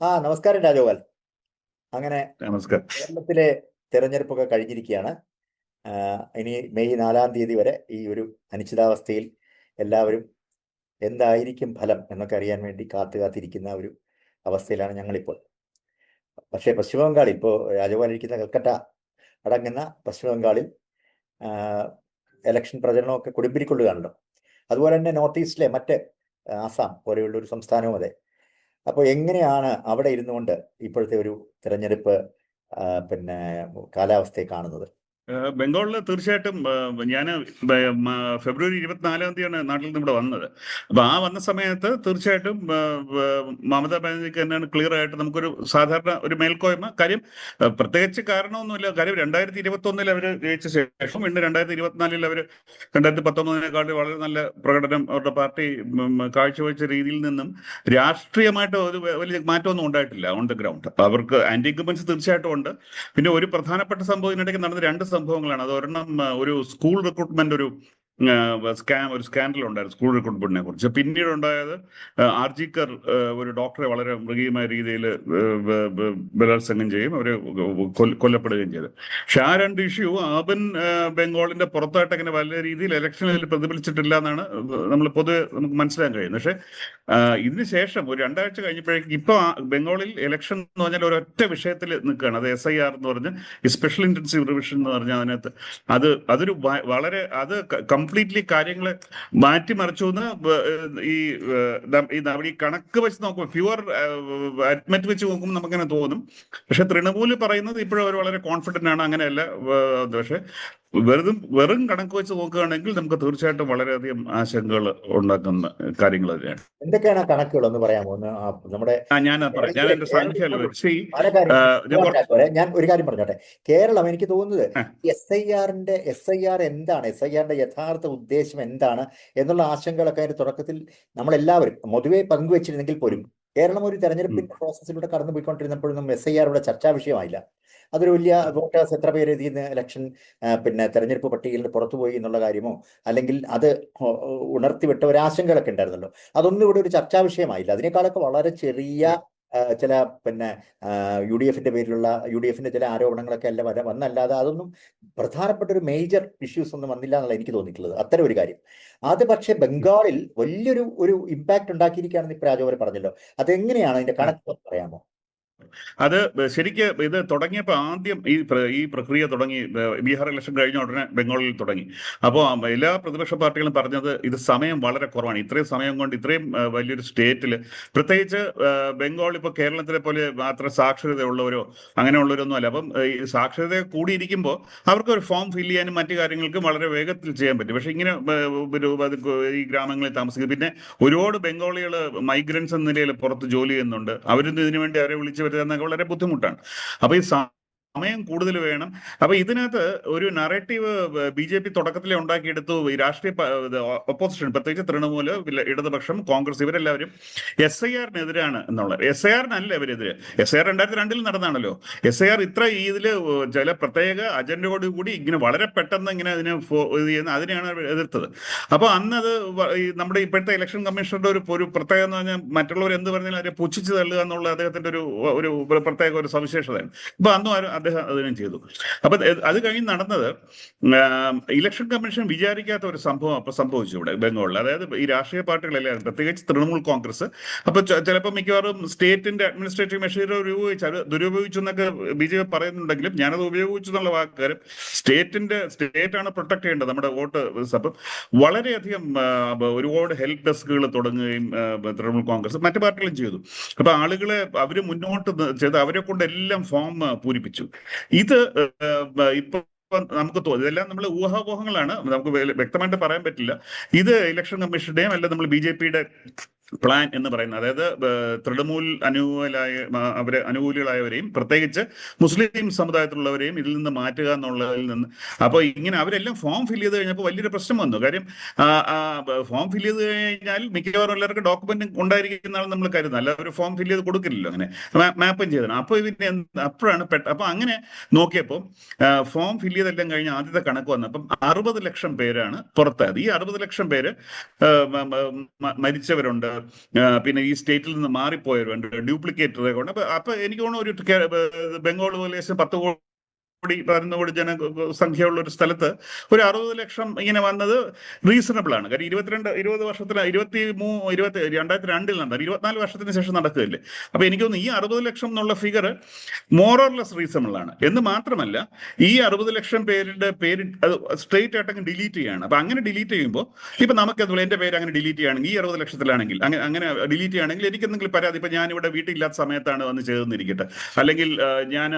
നമസ്കാരം രാജഗോപാൽ. അങ്ങനെ നമസ്കാരം. കേരളത്തിലെ തെരഞ്ഞെടുപ്പൊക്കെ കഴിഞ്ഞിരിക്കുകയാണ്. ഇനി മെയ് 4-ാം തീയതി വരെ ഈ ഒരു അനിശ്ചിതാവസ്ഥയിൽ എല്ലാവരും എന്തായിരിക്കും ഫലം എന്നൊക്കെ അറിയാൻ വേണ്ടി കാത്തിരിക്കുന്ന ഒരു അവസ്ഥയിലാണ് ഞങ്ങളിപ്പോൾ. പക്ഷേ പശ്ചിമ ബംഗാളിൽ ഇപ്പോൾ രാജഗോപാൽ ഇരിക്കുന്ന കൽക്കട്ട അടങ്ങുന്ന പശ്ചിമ ബംഗാളിൽ ഇലക്ഷൻ പ്രചരണമൊക്കെ കൊടുമ്പിരിക്കൊള്ളുകയാണല്ലോ. അതുപോലെ തന്നെ നോർത്ത് ഈസ്റ്റിലെ മറ്റ് ആസാം പോലെയുള്ള ഒരു സംസ്ഥാനവും അതെ. അപ്പോൾ എങ്ങനെയാണ് അവിടെ ഇരുന്നുകൊണ്ട് ഇപ്പോഴത്തെ ഒരു തെരഞ്ഞെടുപ്പ് കാലാവസ്ഥയെ കാണുന്നത്? ബംഗാളിൽ തീർച്ചയായിട്ടും ഞാൻ ഫെബ്രുവരി 24-ാം തീയതിയാണ് നാട്ടിൽ നിന്ന് ഇവിടെ വന്നത്. അപ്പൊ ആ വന്ന സമയത്ത് തീർച്ചയായിട്ടും മമതാ ബാനർജിക്ക് തന്നെയാണ് ക്ലിയർ ആയിട്ട് നമുക്കൊരു സാധാരണ ഒരു മേൽക്കോയ്മ. കാര്യം പ്രത്യേകിച്ച് കാരണമൊന്നുമില്ല. കാര്യം 2021 അവർ ജയിച്ച ശേഷം വീണ്ടും 2024 അവർ 2019 വളരെ നല്ല പ്രകടനം അവരുടെ പാർട്ടി കാഴ്ചവെച്ച രീതിയിൽ നിന്നും രാഷ്ട്രീയമായിട്ട് ഒരു വലിയ മാറ്റമൊന്നും ഉണ്ടായിട്ടില്ല ഓൺ ദ ഗ്രൗണ്ട്. അവർക്ക് ആന്റി ഇൻകംബൻസി തീർച്ചയായിട്ടും ഉണ്ട്. പിന്നെ ഒരു പ്രധാനപ്പെട്ട സംഭവം ഇതിനിടയ്ക്ക് നടന്ന രണ്ട് സംഭവങ്ങളാണ്. അത് ഒരെണ്ണം ഒരു സ്കൂൾ റിക്രൂട്ട്മെന്റ് ഒരു സ്കാൻഡൽ ഉണ്ടായിരുന്നു സ്കൂൾ റിക്രൂട്ട്മെന്റിനെ കുറിച്ച്. പിന്നീട് ഉണ്ടായത് ആർജിക്കർ ഒരു ഡോക്ടറെ വളരെ മൃഗീയമായ രീതിയിൽ ബലാത്സംഗം ചെയ്യും, അവര് കൊല്ലപ്പെടുകയും ചെയ്തു. പക്ഷെ ആ രണ്ട് ഇഷ്യൂ ബംഗാളിന്റെ പുറത്തായിട്ട് അങ്ങനെ വലിയ രീതിയിൽ ഇലക്ഷനിൽ പ്രതിഫലിച്ചിട്ടില്ല എന്നാണ് നമ്മൾ പൊതുവെ നമുക്ക് മനസ്സിലാക്കാൻ കഴിയുന്നത്. പക്ഷെ ഇതിന് ശേഷം ഒരു 2 ആഴ്ച കഴിഞ്ഞപ്പോഴേക്കും ഇപ്പൊ ബംഗാളിൽ ഇലക്ഷൻ എന്ന് പറഞ്ഞാൽ ഒരൊറ്റ വിഷയത്തിൽ നിൽക്കുകയാണ്. അത് SIR എന്ന് പറഞ്ഞ് സ്പെഷ്യൽ ഇന്റൻസീവ് റിവിഷൻ എന്ന് പറഞ്ഞാൽ അതിനകത്ത് അതൊരു വളരെ അത് കംപ്ലീറ്റ്ലി കാര്യങ്ങളെ മാറ്റിമറിച്ചു എന്ന് ഈ കണക്ക് വെച്ച് നോക്കുമ്പോൾ പ്യുവർ അരിത്മെറ്റിക് വെച്ച് നോക്കുമ്പോൾ നമുക്കങ്ങനെ തോന്നും. പക്ഷെ തൃണമൂല് പറയുന്നത് ഇപ്പോഴും അവർ വളരെ കോൺഫിഡന്റ് ആണ്, അങ്ങനെയല്ല. പക്ഷെ വെറും കണക്ക് വെച്ച് നോക്കുകയാണെങ്കിൽ നമുക്ക് തീർച്ചയായിട്ടും വളരെയധികം ആശങ്കകൾ ഉണ്ടാക്കുന്ന കാര്യങ്ങൾ തന്നെയാണ്. എന്തൊക്കെയാണ് കണക്കുകൾ ഒന്ന് പറയാമോ? നമ്മുടെ ഞാൻ എന്റെ സംഖ്യകൾ വെച്ച് ഞാൻ ഒരു കാര്യം പറഞ്ഞോട്ടെ. കേരളം എനിക്ക് തോന്നുന്നത് SIR എന്താണ്, SIR യഥാർത്ഥ ഉദ്ദേശം എന്താണ് എന്നുള്ള ആശങ്കകളൊക്കെ അതിന്റെ തുടക്കത്തിൽ നമ്മളെല്ലാവരും പൊതുവെ പങ്കുവെച്ചിരുന്നെങ്കിൽ പോലും കേരളം ഒരു തെരഞ്ഞെടുപ്പിന്റെ പ്രോസസ്സിലൂടെ കടന്നു പോയിക്കൊണ്ടിരുന്നപ്പോഴൊന്നും SIR ഇവിടെ ചർച്ചാ വിഷയമായില്ല. അതൊരു വലിയ വോട്ടേഴ്സ് എത്ര പേര് ഇതിന്ന് ഇലക്ഷൻ തെരഞ്ഞെടുപ്പ് പട്ടികയിൽ പുറത്തുപോയി എന്നുള്ള കാര്യമോ അല്ലെങ്കിൽ അത് ഉണർത്തിവിട്ട ഒരു ആശങ്കകളൊക്കെ ഉണ്ടായിരുന്നല്ലോ, അതൊന്നും ഇവിടെ ഒരു ചർച്ചാ വിഷയമായില്ല. അതിനേക്കാളൊക്കെ വളരെ ചെറിയ ചില UDFന്റെ ചില ആരോപണങ്ങളൊക്കെ അല്ല വന്നല്ലാതെ അതൊന്നും പ്രധാനപ്പെട്ട ഒരു മേജർ ഇഷ്യൂസ് ഒന്നും വന്നില്ല എന്നുള്ള എനിക്ക് തോന്നിയിട്ടുള്ളത്. അത്തരം ഒരു കാര്യം അത് പക്ഷെ ബംഗാളിൽ വലിയൊരു ഇമ്പാക്ട് ഉണ്ടാക്കിയിരിക്കുകയാണെന്ന് ഇപ്പൊ രാജഗോപാൽ പറഞ്ഞല്ലോ. അതെങ്ങനെയാണ് അതിന്റെ കണക്ക് പറയാമോ? അത് ശരിക്ക് ഇത് തുടങ്ങിയപ്പോൾ ആദ്യം ഈ പ്രക്രിയ തുടങ്ങി ബീഹാർ ഇലക്ഷൻ കഴിഞ്ഞ ഉടനെ ബംഗാളിൽ തുടങ്ങി. അപ്പോൾ എല്ലാ പ്രതിപക്ഷ പാർട്ടികളും പറഞ്ഞത് ഇത് സമയം വളരെ കുറവാണ്, ഇത്രയും സമയം കൊണ്ട് ഇത്രയും വലിയൊരു സ്റ്റേറ്റിൽ, പ്രത്യേകിച്ച് ബംഗാൾ ഇപ്പോൾ കേരളത്തിലെ പോലെ മാത്രം സാക്ഷരതയുള്ളവരോ അങ്ങനെയുള്ളവരൊന്നും അല്ല. അപ്പം ഈ സാക്ഷരത കൂടിയിരിക്കുമ്പോൾ അവർക്ക് ഒരു ഫോം ഫില്ല് ചെയ്യാനും മറ്റു കാര്യങ്ങൾക്കും വളരെ വേഗത്തിൽ ചെയ്യാൻ പറ്റും. പക്ഷെ ഇങ്ങനെ ഈ ഗ്രാമങ്ങളിൽ താമസിക്കുന്നത്, പിന്നെ ഒരുപാട് ബംഗാളികൾ മൈഗ്രൻസ് എന്ന നിലയിൽ പുറത്ത് ജോലി ചെയ്യുന്നുണ്ട്. അവരൊന്നും ഇതിനു വേണ്ടി അവരെ വിളിച്ചു എന്നൊക്കെ വളരെ ബുദ്ധിമുട്ടാണ്. അപ്പൊ ഈ സമയം കൂടുതൽ വേണം. അപ്പൊ ഇതിനകത്ത് ഒരു നറേറ്റീവ് BJP തുടക്കത്തിലെ ഉണ്ടാക്കിയെടുത്തു. ഈ രാഷ്ട്രീയ ഒപ്പോസിഷൻ, പ്രത്യേകിച്ച് തൃണമൂല്, ഇടതുപക്ഷം, കോൺഗ്രസ്, ഇവരെല്ലാവരും SIR-നെതിരാണ് എന്നുള്ളത്. SIR-നല്ല ഇവരെതിരെ. SIR 2002 നടന്നാണല്ലോ. SIR ഇത്ര ഇതില് ചില പ്രത്യേക അജണ്ടയോട് കൂടി ഇങ്ങനെ വളരെ പെട്ടെന്ന് ഇങ്ങനെ അതിനെയാണ് എതിർത്തത്. അപ്പൊ അന്നത് നമ്മുടെ ഇപ്പോഴത്തെ ഇലക്ഷൻ കമ്മീഷണറുടെ ഒരു പ്രത്യേകത എന്ന് പറഞ്ഞാൽ മറ്റുള്ളവർ എന്ത് പറഞ്ഞാലും അവരെ പുച്ഛിച്ച് തള്ളുക എന്നുള്ള അദ്ദേഹത്തിന്റെ ഒരു പ്രത്യേക ഒരു സവിശേഷതയാണ്. ഇപ്പൊ അന്നും അദ്ദേഹം അതിനും ചെയ്തു. അപ്പൊ അത് കഴിഞ്ഞ് നടന്നത് ഇലക്ഷൻ കമ്മീഷൻ വിചാരിക്കാത്ത ഒരു സംഭവം അപ്പൊ സംഭവിച്ചു ഇവിടെ ബംഗാളിൽ. അതായത് ഈ രാഷ്ട്രീയ പാർട്ടികളെല്ലാം, പ്രത്യേകിച്ച് തൃണമൂൽ കോൺഗ്രസ്, അപ്പൊ ചിലപ്പോൾ മിക്കവാറും സ്റ്റേറ്റിന്റെ അഡ്മിനിസ്ട്രേറ്റീവ് മെഷീനറി ദുരുപയോഗിച്ചു എന്നൊക്കെ BJP പറയുന്നുണ്ടെങ്കിലും ഞാനത് ഉപയോഗിച്ചു എന്നുള്ള വാക്കുകാരും സ്റ്റേറ്റാണ് പ്രൊട്ടക്ട് ചെയ്യേണ്ടത് നമ്മുടെ വോട്ട്. അപ്പം വളരെയധികം ഒരുപാട് ഹെൽപ്പ് ഡെസ്കുകൾ തുടങ്ങുകയും തൃണമൂൽ കോൺഗ്രസ് മറ്റു പാർട്ടികളും ചെയ്തു. അപ്പൊ ആളുകളെ അവര് മുന്നോട്ട് ചെയ്ത് അവരെ കൊണ്ട് എല്ലാം ഫോം പൂരിപ്പിച്ചു. ഇത് ഇപ്പൊ നമുക്ക് തോന്നുന്നു ഇതെല്ലാം നമ്മൾ ഊഹാപോഹങ്ങളാണ്, നമുക്ക് വ്യക്തമായിട്ട് പറയാൻ പറ്റില്ല. ഇത് ഇലക്ഷൻ കമ്മീഷന്റെയും അല്ല നമ്മൾ BJP-യുടെ പ്ലാൻ എന്ന് പറയുന്നത്. അതായത് തൃണമൂൽ അനുകൂലികളായവരെയും പ്രത്യേകിച്ച് മുസ്ലിം സമുദായത്തിലുള്ളവരെയും ഇതിൽ നിന്ന് മാറ്റുക എന്നുള്ളതിൽ നിന്ന്. അപ്പോൾ ഇങ്ങനെ അവരെല്ലാം ഫോം ഫില്ല് ചെയ്ത് കഴിഞ്ഞപ്പോൾ വലിയൊരു പ്രശ്നം വന്നു. കാര്യം ഫോം ഫില്ല് ചെയ്ത് കഴിഞ്ഞാൽ മിക്കവാറും എല്ലാവർക്കും ഡോക്യുമെന്റ് ഉണ്ടായിരിക്കുന്നതാണ് നമ്മൾ കരുതുന്നത്, അല്ല ഒരു ഫോം ഫില്ല് ചെയ്ത് കൊടുക്കില്ലല്ലോ, അങ്ങനെ മാപ്പും ചെയ്തതാണ്. അപ്പോൾ ഇതിന്റെ അപ്പോഴാണ് അപ്പൊ അങ്ങനെ നോക്കിയപ്പോൾ ഫോം ഫില്ല് ചെയ്തെല്ലാം കഴിഞ്ഞ് ആദ്യത്തെ കണക്ക് വന്നപ്പം 60 ലക്ഷം പേരാണ് പുറത്തായത്. ഈ 60 ലക്ഷം പേര് മരിച്ചവരുണ്ട്, പിന്നെ ഈ സ്റ്റേറ്റിൽ നിന്ന് മാറിപ്പോയവരുണ്ട്, ഡ്യൂപ്ലിക്കേറ്റ് റെക്കോർഡ്. അപ്പൊ എനിക്ക് തോന്നുന്നു ഒരു ബംഗാൾ പോലെ 10 കോടി ജനസംഖ്യയുള്ള ഒരു സ്ഥലത്ത് ഒരു 60 ലക്ഷം ഇങ്ങനെ വന്നത് റീസണബിൾ ആണ്. കാര്യം 20 വർഷത്തിൽ 2002 നടന്നത് 24 വർഷത്തിന് ശേഷം നടക്കുകയല്ലേ. അപ്പൊ എനിക്ക് തോന്നുന്നു ഈ 60 ലക്ഷം എന്നുള്ള figure more or less reasonable ആണ്. എന്ന് മാത്രമല്ല, ഈ 60 ലക്ഷം പേരുടെ പേര് അത് സ്ട്രെയിറ്റ് ആയിട്ട് ഡിലീറ്റ് ചെയ്യാണ്. അപ്പൊ അങ്ങനെ ഡിലീറ്റ് ചെയ്യുമ്പോൾ ഇപ്പൊ നമുക്ക് എന്തുള്ള എന്റെ പേര് അങ്ങനെ ഡിലീറ്റ് ചെയ്യുകയാണെങ്കിൽ, ഈ 60 ലക്ഷത്തിലാണെങ്കിൽ അങ്ങനെ ഡിലീറ്റ് ചെയ്യുകയാണെങ്കിൽ എനിക്ക് എന്തെങ്കിലും പരാതി, ഇപ്പൊ ഞാനിവിടെ വീട്ടിലില്ലാത്ത സമയത്താണ് വന്ന് ചെയ്തെന്നിരിക്കട്ടെ, അല്ലെങ്കിൽ ഞാൻ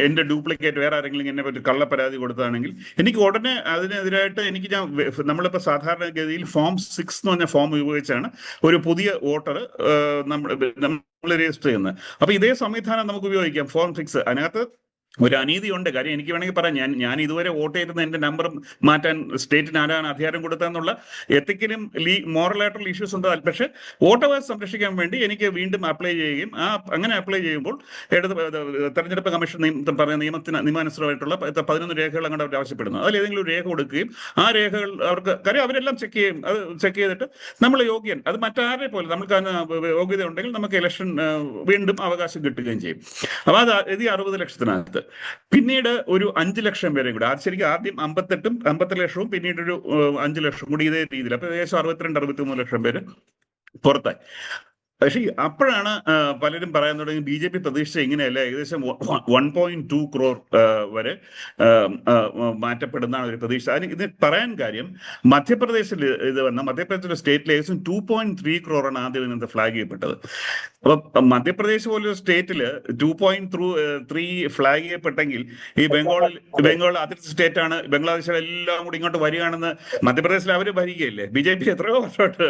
എന്റെ ഡ്യൂപ്ലിക്കേറ്റ് വേറെ ആരെങ്കിലും എന്നെ പറ്റി കള്ളപ്പരാതി കൊടുത്തതാണെങ്കിൽ എനിക്ക് ഉടനെ അതിനെതിരായിട്ട് നമ്മളിപ്പോൾ സാധാരണഗതിയിൽ ഫോം 6 എന്ന് പറഞ്ഞ ഫോം ഉപയോഗിച്ചാണ് ഒരു പുതിയ വോട്ടർ നമ്മൾ രജിസ്റ്റർ ചെയ്യുന്നത്. അപ്പൊ ഇതേ സംവിധാനം നമുക്ക് ഉപയോഗിക്കാം, ഫോം 6. അതിനകത്ത് ഒരു അനീതിയുണ്ട്. കാര്യം എനിക്ക് വേണമെങ്കിൽ പറയാം, ഞാൻ ഇതുവരെ വോട്ട് ചെയ്തിരുന്ന എന്റെ നമ്പർ മാറ്റാൻ സ്റ്റേറ്റിന് ആരാണ് അധികാരം കൊടുത്തതെന്നുള്ള എത്തിക്കലും മോറലായിട്ടുള്ള ഇഷ്യൂസ് ഉണ്ട്. പക്ഷെ വോട്ടവകാശം സംരക്ഷിക്കാൻ വേണ്ടി എനിക്ക് വീണ്ടും അപ്ലൈ ചെയ്യുകയും അങ്ങനെ അപ്ലൈ ചെയ്യുമ്പോൾ തെരഞ്ഞെടുപ്പ് കമ്മീഷൻ നിയമാനുസൃതമായിട്ടുള്ള 11 രേഖകൾ അങ്ങോട്ട് അവർ ആവശ്യപ്പെടുന്നത്. അതിൽ ഏതെങ്കിലും ഒരു രേഖ കൊടുക്കുകയും ആ രേഖകൾ അവർക്ക്, കാര്യം അവരെല്ലാം ചെക്ക് ചെയ്യും, അത് ചെക്ക് ചെയ്തിട്ട് നമ്മൾ യോഗ്യൻ, അത് മറ്റാരെ പോലെ നമുക്ക് യോഗ്യത ഉണ്ടെങ്കിൽ നമുക്ക് ഇലക്ഷൻ വീണ്ടും അവകാശം കിട്ടുകയും ചെയ്യും. അപ്പൊ അത് ഈ 60 ലക്ഷത്തിനകത്ത് പിന്നീട് ഒരു 5 ലക്ഷം പേരെ കൂടെ, ശരിക്കും ആദ്യം 58 ലക്ഷവും പിന്നീട് ഒരു 5 ലക്ഷം കൂടി ഇതേ രീതിയിൽ, അപ്പൊ ഏകദേശം 62-63 ലക്ഷം പേര് പുറത്തായി. പക്ഷേ അപ്പോഴാണ് പലരും പറയാൻ തുടങ്ങി BJP പ്രതീക്ഷിച്ച ഇങ്ങനെയല്ല, ഏകദേശം 1.2 crore വരെ മാറ്റപ്പെടുന്നതാണ് ഒരു പ്രതീക്ഷ. ഇത് പറയാൻ കാര്യം, മധ്യപ്രദേശിൽ മധ്യപ്രദേശിലെ സ്റ്റേറ്റിൽ ഏകദേശം 2.3 crore ആണ് ആദ്യം ഇന്നത്തെ ഫ്ലാഗ് ചെയ്യപ്പെട്ടത്. അപ്പൊ മധ്യപ്രദേശ് പോലൊരു സ്റ്റേറ്റില് 2.3 ഫ്ലാഗ് ചെയ്യപ്പെട്ടെങ്കിൽ ഈ ബംഗാൾ അതിർത്തി സ്റ്റേറ്റ് ആണ്, ബംഗ്ലാദേശിൽ എല്ലാം കൂടി ഇങ്ങോട്ട് വരികയാണെന്ന് മധ്യപ്രദേശിൽ അവര് ഭരിക്കുകയല്ലേ. BJP എത്രയോ വർഷമായിട്ട്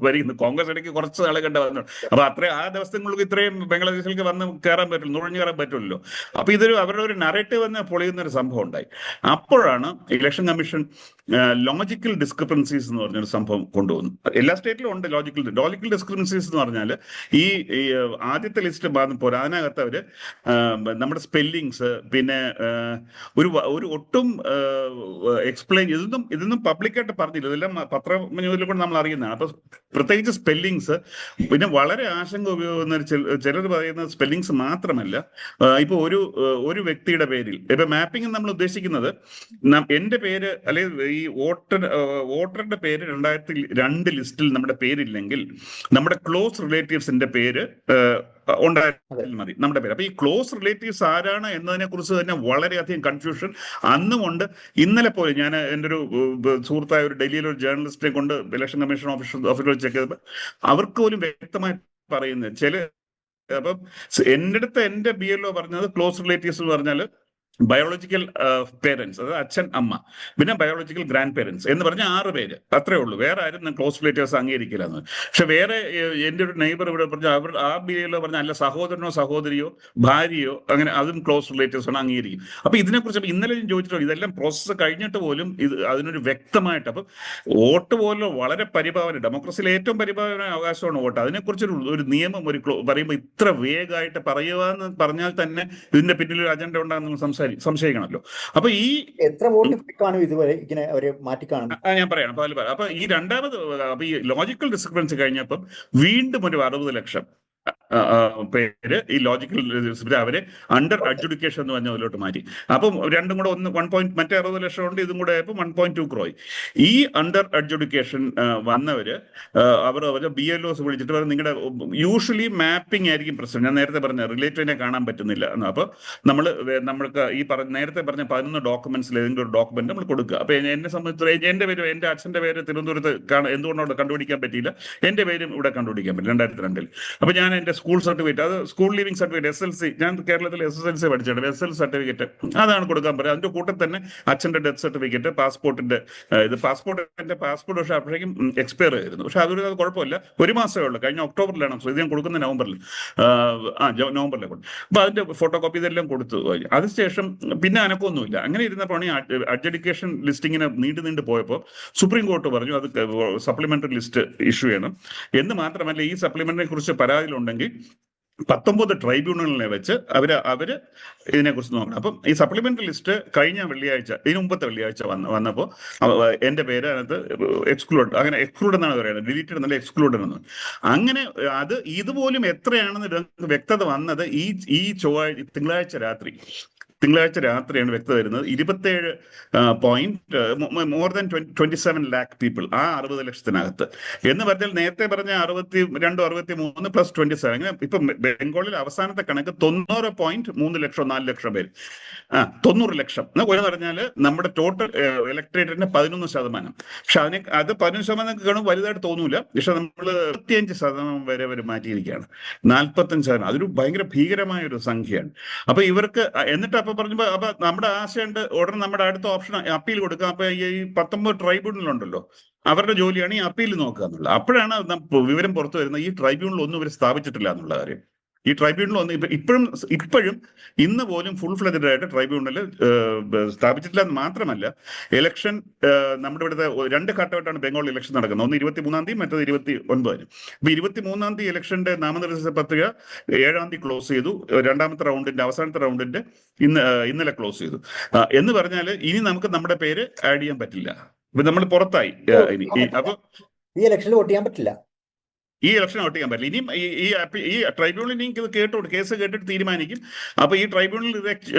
ഭരിക്കുന്നു, കോൺഗ്രസ് ഇടയ്ക്ക് കുറച്ച് നാളെ കണ്ട വന്നു. അപ്പൊ ആ ദിവസങ്ങൾക്ക് ഇത്രയും ബംഗ്ലാദേശിലേക്ക് വന്ന് കയറാൻ പറ്റില്ല, നുഴഞ്ഞു കയറാൻ പറ്റില്ലല്ലോ. അപ്പൊ അവരുടെ ഒരു നറേറ്റീവ് തന്നെ പൊളിയുന്ന ഒരു സംഭവം ഉണ്ടായി. അപ്പോഴാണ് ഇലക്ഷൻ കമ്മീഷൻ ലോജിക്കൽ ഡിസ്ക്രിപ്പൻസീസ് എന്ന് പറഞ്ഞൊരു സംഭവം കൊണ്ടുവന്നു. എല്ലാ സ്റ്റേറ്റിലും ഉണ്ട് ലോജിക്കൽ ഡിസ്ക്രിപ്പൻസീസ് എന്ന് പറഞ്ഞാൽ ഈ ആദ്യത്തെ ലിസ്റ്റ് പോരാ, അതിനകത്ത് അവര് നമ്മുടെ സ്പെല്ലിങ്സ്, പിന്നെ ഒരു ഒട്ടും എക്സ്പ്ലെയിൻ, ഇതൊന്നും പബ്ലിക്കായിട്ട് പറഞ്ഞില്ല, ഇതെല്ലാം പത്രങ്ങളിൽ കൂടെ നമ്മൾ അറിയുന്നതാണ്. അപ്പൊ പ്രത്യേകിച്ച് സ്പെല്ലിങ്സ്, പിന്നെ വളരെ ആശങ്ക ഉപയോഗിക്കുന്ന ചിലർ പറയുന്ന സ്പെല്ലിങ്സ് മാത്രമല്ല, ഇപ്പൊ ഒരു വ്യക്തിയുടെ പേരിൽ ഇപ്പൊ മാപ്പിംഗ് നമ്മൾ ഉദ്ദേശിക്കുന്നത്, എന്റെ പേര് അല്ലെങ്കിൽ ഈ വോട്ടറുടെ പേര് 2002 ലിസ്റ്റിൽ നമ്മുടെ പേരില്ലെങ്കിൽ നമ്മുടെ ക്ലോസ് റിലേറ്റീവ്സിന്റെ പേര് ഉണ്ടായിരുന്നാൽ മതി, നമ്മുടെ പേര്. അപ്പൊ ഈ ക്ലോസ് റിലേറ്റീവ്സ് ആരാണ് എന്നതിനെ കുറിച്ച് തന്നെ വളരെയധികം കൺഫ്യൂഷൻ അന്നുമുണ്ട്. ഇന്നലെ പോലും ഞാൻ എൻ്റെ ഒരു സുഹൃത്തായ ഒരു ഡൽഹിയിലെ ഒരു ജേർണലിസ്റ്റിനെ കൊണ്ട് ഇലക്ഷൻ കമ്മീഷൻ ഓഫീസിൽ ചെക്ക് ചെയ്തപ്പോൾ അവർക്ക് പോലും വ്യക്തമായി പറയുന്നത് അപ്പം എന്റെ BLO പറഞ്ഞത് ക്ലോസ് റിലേറ്റീവ്സ് എന്ന് പറഞ്ഞാൽ ബയോളജിക്കൽ പേരൻസ്, അതായത് അച്ഛൻ അമ്മ, പിന്നെ ബയോളജിക്കൽ ഗ്രാൻഡ് പേരൻസ് എന്ന് പറഞ്ഞ 6 പേര്, അത്രേ ഉള്ളൂ. വേറെ ആരും ക്ലോസ് റിലേറ്റീവ്സ് അംഗീകരിക്കില്ല എന്ന്. പക്ഷെ വേറെ എൻ്റെ ഒരു നെയ്ബർ ഇവിടെ പറഞ്ഞ ആ BLO പറഞ്ഞ അല്ല, സഹോദരനോ സഹോദരിയോ ഭാര്യയോ അങ്ങനെ, അതും ക്ലോസ് റിലേറ്റീവ്സ് ആണ് അംഗീകരിക്കും. അപ്പൊ ഇതിനെക്കുറിച്ച് ഇന്നലെ ഞാൻ ചോദിച്ചിട്ടുള്ളൂ, ഇതെല്ലാം പ്രോസസ്സ് കഴിഞ്ഞിട്ട് പോലും അതിനൊരു വ്യക്തമായിട്ട്, അപ്പൊ വോട്ട് പോലും വളരെ പരിഭാവന, ഡെമോക്രസിയിലെ ഏറ്റവും പരിഭാവന അവകാശമാണ് വോട്ട്. അതിനെക്കുറിച്ച് ഒരു നിയമം പറയുമ്പോൾ ഇത്ര വേഗമായിട്ട് പറയുക പറഞ്ഞാൽ തന്നെ ഇതിന്റെ പിന്നിൽ ഒരു അജണ്ട ഉണ്ടാകുന്ന സംശയിക്കണമല്ലോ. അപ്പൊ എത്ര വോട്ട് കാണും ഇതുവരെ ഇങ്ങനെ അവര് മാറ്റിക്കാണും? ഞാൻ പറയാം. അപ്പൊ ഈ രണ്ടാമത് ഈ ലോജിക്കൽ ഡിസ്ക്രിപ്പൻസി കഴിഞ്ഞപ്പം വീണ്ടും ഒരു 60 ലക്ഷം പേര് ഈ ലോജിക്കൽ അവരെ അണ്ടർ അഡ്ജുഡിക്കേഷൻ എന്ന് പറഞ്ഞ അതിലോട്ട് മാറ്റി. അപ്പം രണ്ടും കൂടെ മറ്റേ 60 ലക്ഷം ഉണ്ട്, ഇതും കൂടെ ആയപ്പോൾ 1.2 crore. ഈ അണ്ടർ അഡ്ജുഡിക്കേഷൻ വന്നവര് അവരുടെ BLOs വിളിച്ചിട്ട് പറഞ്ഞു, നിങ്ങളുടെ യൂഷ്വലി മാപ്പിംഗ് ആയിരിക്കും പ്രശ്നം. ഞാൻ നേരത്തെ പറഞ്ഞ റിലേറ്റീവിനെ കാണാൻ പറ്റുന്നില്ല എന്ന്. അപ്പൊ നമ്മൾക്ക് ഈ നേരത്തെ പറഞ്ഞ 11 ഡോക്യുമെന്റ്സിൽ ഏതെങ്കിലും ഒരു ഡോക്യുമെന്റ് നമ്മൾ കൊടുക്കുക. അപ്പൊ എന്നെ സംബന്ധിച്ച് എന്റെ പേര്, എന്റെ അച്ഛന്റെ പേര് തിരുവനന്തപുരത്ത് എന്തുകൊണ്ടോ കണ്ടുപിടിക്കാൻ പറ്റിയില്ല, എന്റെ പേരും ഇവിടെ കണ്ടുപിടിക്കാൻ പറ്റില്ല 2002. അപ്പൊ ഞാൻ എന്റെ സ്കൂൾ സർട്ടിഫിക്കറ്റ്, അത് സ്കൂൾ ലീവിംഗ് സർട്ടിഫിക്കറ്റ്, SLC, ഞാൻ കേരളത്തിൽ SSLC പഠിച്ചിട്ടുണ്ട്, SL സർട്ടിഫിക്കറ്റ് അതാണ് കൊടുക്കാൻ പറയുക. അതിന്റെ കൂട്ടത്തിൽ തന്നെ അച്ഛന്റെ ഡെത്ത് സർട്ടിഫിക്കറ്റ്, പാസ്പോർട്ടിന്റെ പാസ്പോർട്ട് പക്ഷേ അപ്പോഴേക്കും എക്സ്പയർ ചെയ്തിരുന്നു. പക്ഷെ അത് കുഴപ്പമില്ല, 1 മാസമേ ഉള്ളൂ. കഴിഞ്ഞ ഒക്ടോബറിലാണ്, ഇത് ഞാൻ കൊടുക്കുന്ന നവംബറിലെ കൊടുത്തു. അപ്പൊ അതിന്റെ ഫോട്ടോ കോപ്പി ഇതെല്ലാം കൊടുത്തു. അതിനുശേഷം പിന്നെ അനക്കൊന്നുമില്ല. അങ്ങനെ ഇരുന്നപ്പോഴാണ് ഈ അഡ്ജുഡിക്കേഷൻ ലിസ്റ്റിങ്ങിന് നീണ്ടു പോയപ്പോൾ സുപ്രീം കോർട്ട് പറഞ്ഞു അത് സപ്ലിമെന്ററി ലിസ്റ്റ് ഇഷ്യൂ ചെയ്യണം എന്ന്. മാത്രമല്ല ഈ സപ്ലിമെന്റിനെ കുറിച്ച് പരാതിയിലുണ്ടെങ്കിൽ 19 ട്രൈബ്യൂണലിനെ വെച്ച് അവര് ഇതിനെക്കുറിച്ച് നോക്കണം. അപ്പം ഈ സപ്ലിമെന്ററി ലിസ്റ്റ് കഴിഞ്ഞ വെള്ളിയാഴ്ച, ഇതിന് മുമ്പത്തെ വെള്ളിയാഴ്ച വന്നപ്പോൾ എന്റെ പേര് അതിനകത്ത് എക്സ്ക്ലൂഡ് എന്നാണ് പറയുന്നത്, ഡിലീറ്റഡ് എന്നല്ല, എക്സ്ക്ലൂഡഡ് എന്ന്. അങ്ങനെ അത് ഇതുപോലും എത്രയാണെന്ന് വ്യക്തത വന്നത് ഈ തിങ്കളാഴ്ച രാത്രിയാണ് വ്യക്തത വരുന്നത്. 27 മോർ ദാൻ 27 lakh പീപ്പിൾ ആ 60 ലക്ഷത്തിനകത്ത് എന്ന് പറഞ്ഞാൽ, നേരത്തെ പറഞ്ഞ 62, 63 പ്ലസ് 27, അങ്ങനെ ഇപ്പൊ ബംഗാളിൽ അവസാനത്തെ കണക്ക് 90.3 ലക്ഷം, 4 ലക്ഷം പേര്, 90 ലക്ഷം എന്ന് പറഞ്ഞാൽ നമ്മുടെ ടോട്ടൽ ഇലക്ട്രേറ്റിന്റെ 11%. പക്ഷെ അത് 11% കാണും വലുതായിട്ട് തോന്നൂല. പക്ഷെ നമ്മൾ 75% വരെ അവർ മാറ്റിയിരിക്കുകയാണ്. 45%, അതൊരു ഭയങ്കര ഭീകരമായ ഒരു സംഖ്യയാണ്. അപ്പൊ ഇവർക്ക് എന്നിട്ട് അപ്പൊ പറഞ്ഞപ്പോ അപ്പൊ നമ്മുടെ ആശയുണ്ട്, ഉടനെ നമ്മുടെ അടുത്ത ഓപ്ഷൻ അപ്പീൽ കൊടുക്കുക. അപ്പൊ ഈ 19 ട്രൈബ്യൂണലുണ്ടല്ലോ, അവരുടെ ജോലിയാണ് ഈ അപ്പീൽ നോക്കുക എന്നുള്ളത്. അപ്പോഴാണ് വിവരം പുറത്തു വരുന്നത്, ഈ ട്രൈബ്യൂണൽ ഒന്നും ഇവർ സ്ഥാപിച്ചിട്ടില്ല എന്നുള്ള കാര്യം. ഈ ട്രൈബ്യൂണൽ ഒന്നും ഇപ്പോഴും ഇന്ന് പോലും ഫുൾ ഫ്ലെഡ്ജഡ് ആയിട്ട് ട്രൈബ്യൂണൽ സ്ഥാപിച്ചിട്ടില്ല എന്ന് മാത്രമല്ല, ഇലക്ഷൻ നമ്മുടെ ഇവിടുത്തെ 2 ഘട്ടമായിട്ടാണ് ബംഗാളിൽ ഇലക്ഷൻ നടക്കുന്നത്. ഒന്ന് 23-ാം തീയതി, മറ്റേത് 29-ന്. അപ്പൊ 23-ാം തീയതി ഇലക്ഷന്റെ നാമനിർദ്ദേശ പത്രിക 7-ാം തീയതി ക്ലോസ് ചെയ്തു. അവസാനത്തെ റൗണ്ടിന്റെ ഇന്നലെ ക്ലോസ് ചെയ്തു. എന്ന് പറഞ്ഞാൽ ഇനി നമുക്ക് നമ്മുടെ പേര് ആഡ് ചെയ്യാൻ പറ്റില്ല. ഇപ്പൊ നമ്മൾ പുറത്തായി. അപ്പൊ ഈ ഇലക്ഷനിൽ വോട്ട് ചെയ്യാൻ പറ്റില്ല. ഈ ഇലക്ഷൻ വോട്ട് ചെയ്യാൻ പറ്റില്ല. ഇനിയും ഈ ട്രൈബ്യൂണൽ ഇനിയും ഇത് കേസ് കേട്ടിട്ട് തീരുമാനിക്കും. അപ്പൊ ഈ ട്രൈബ്യൂണൽ ഇത്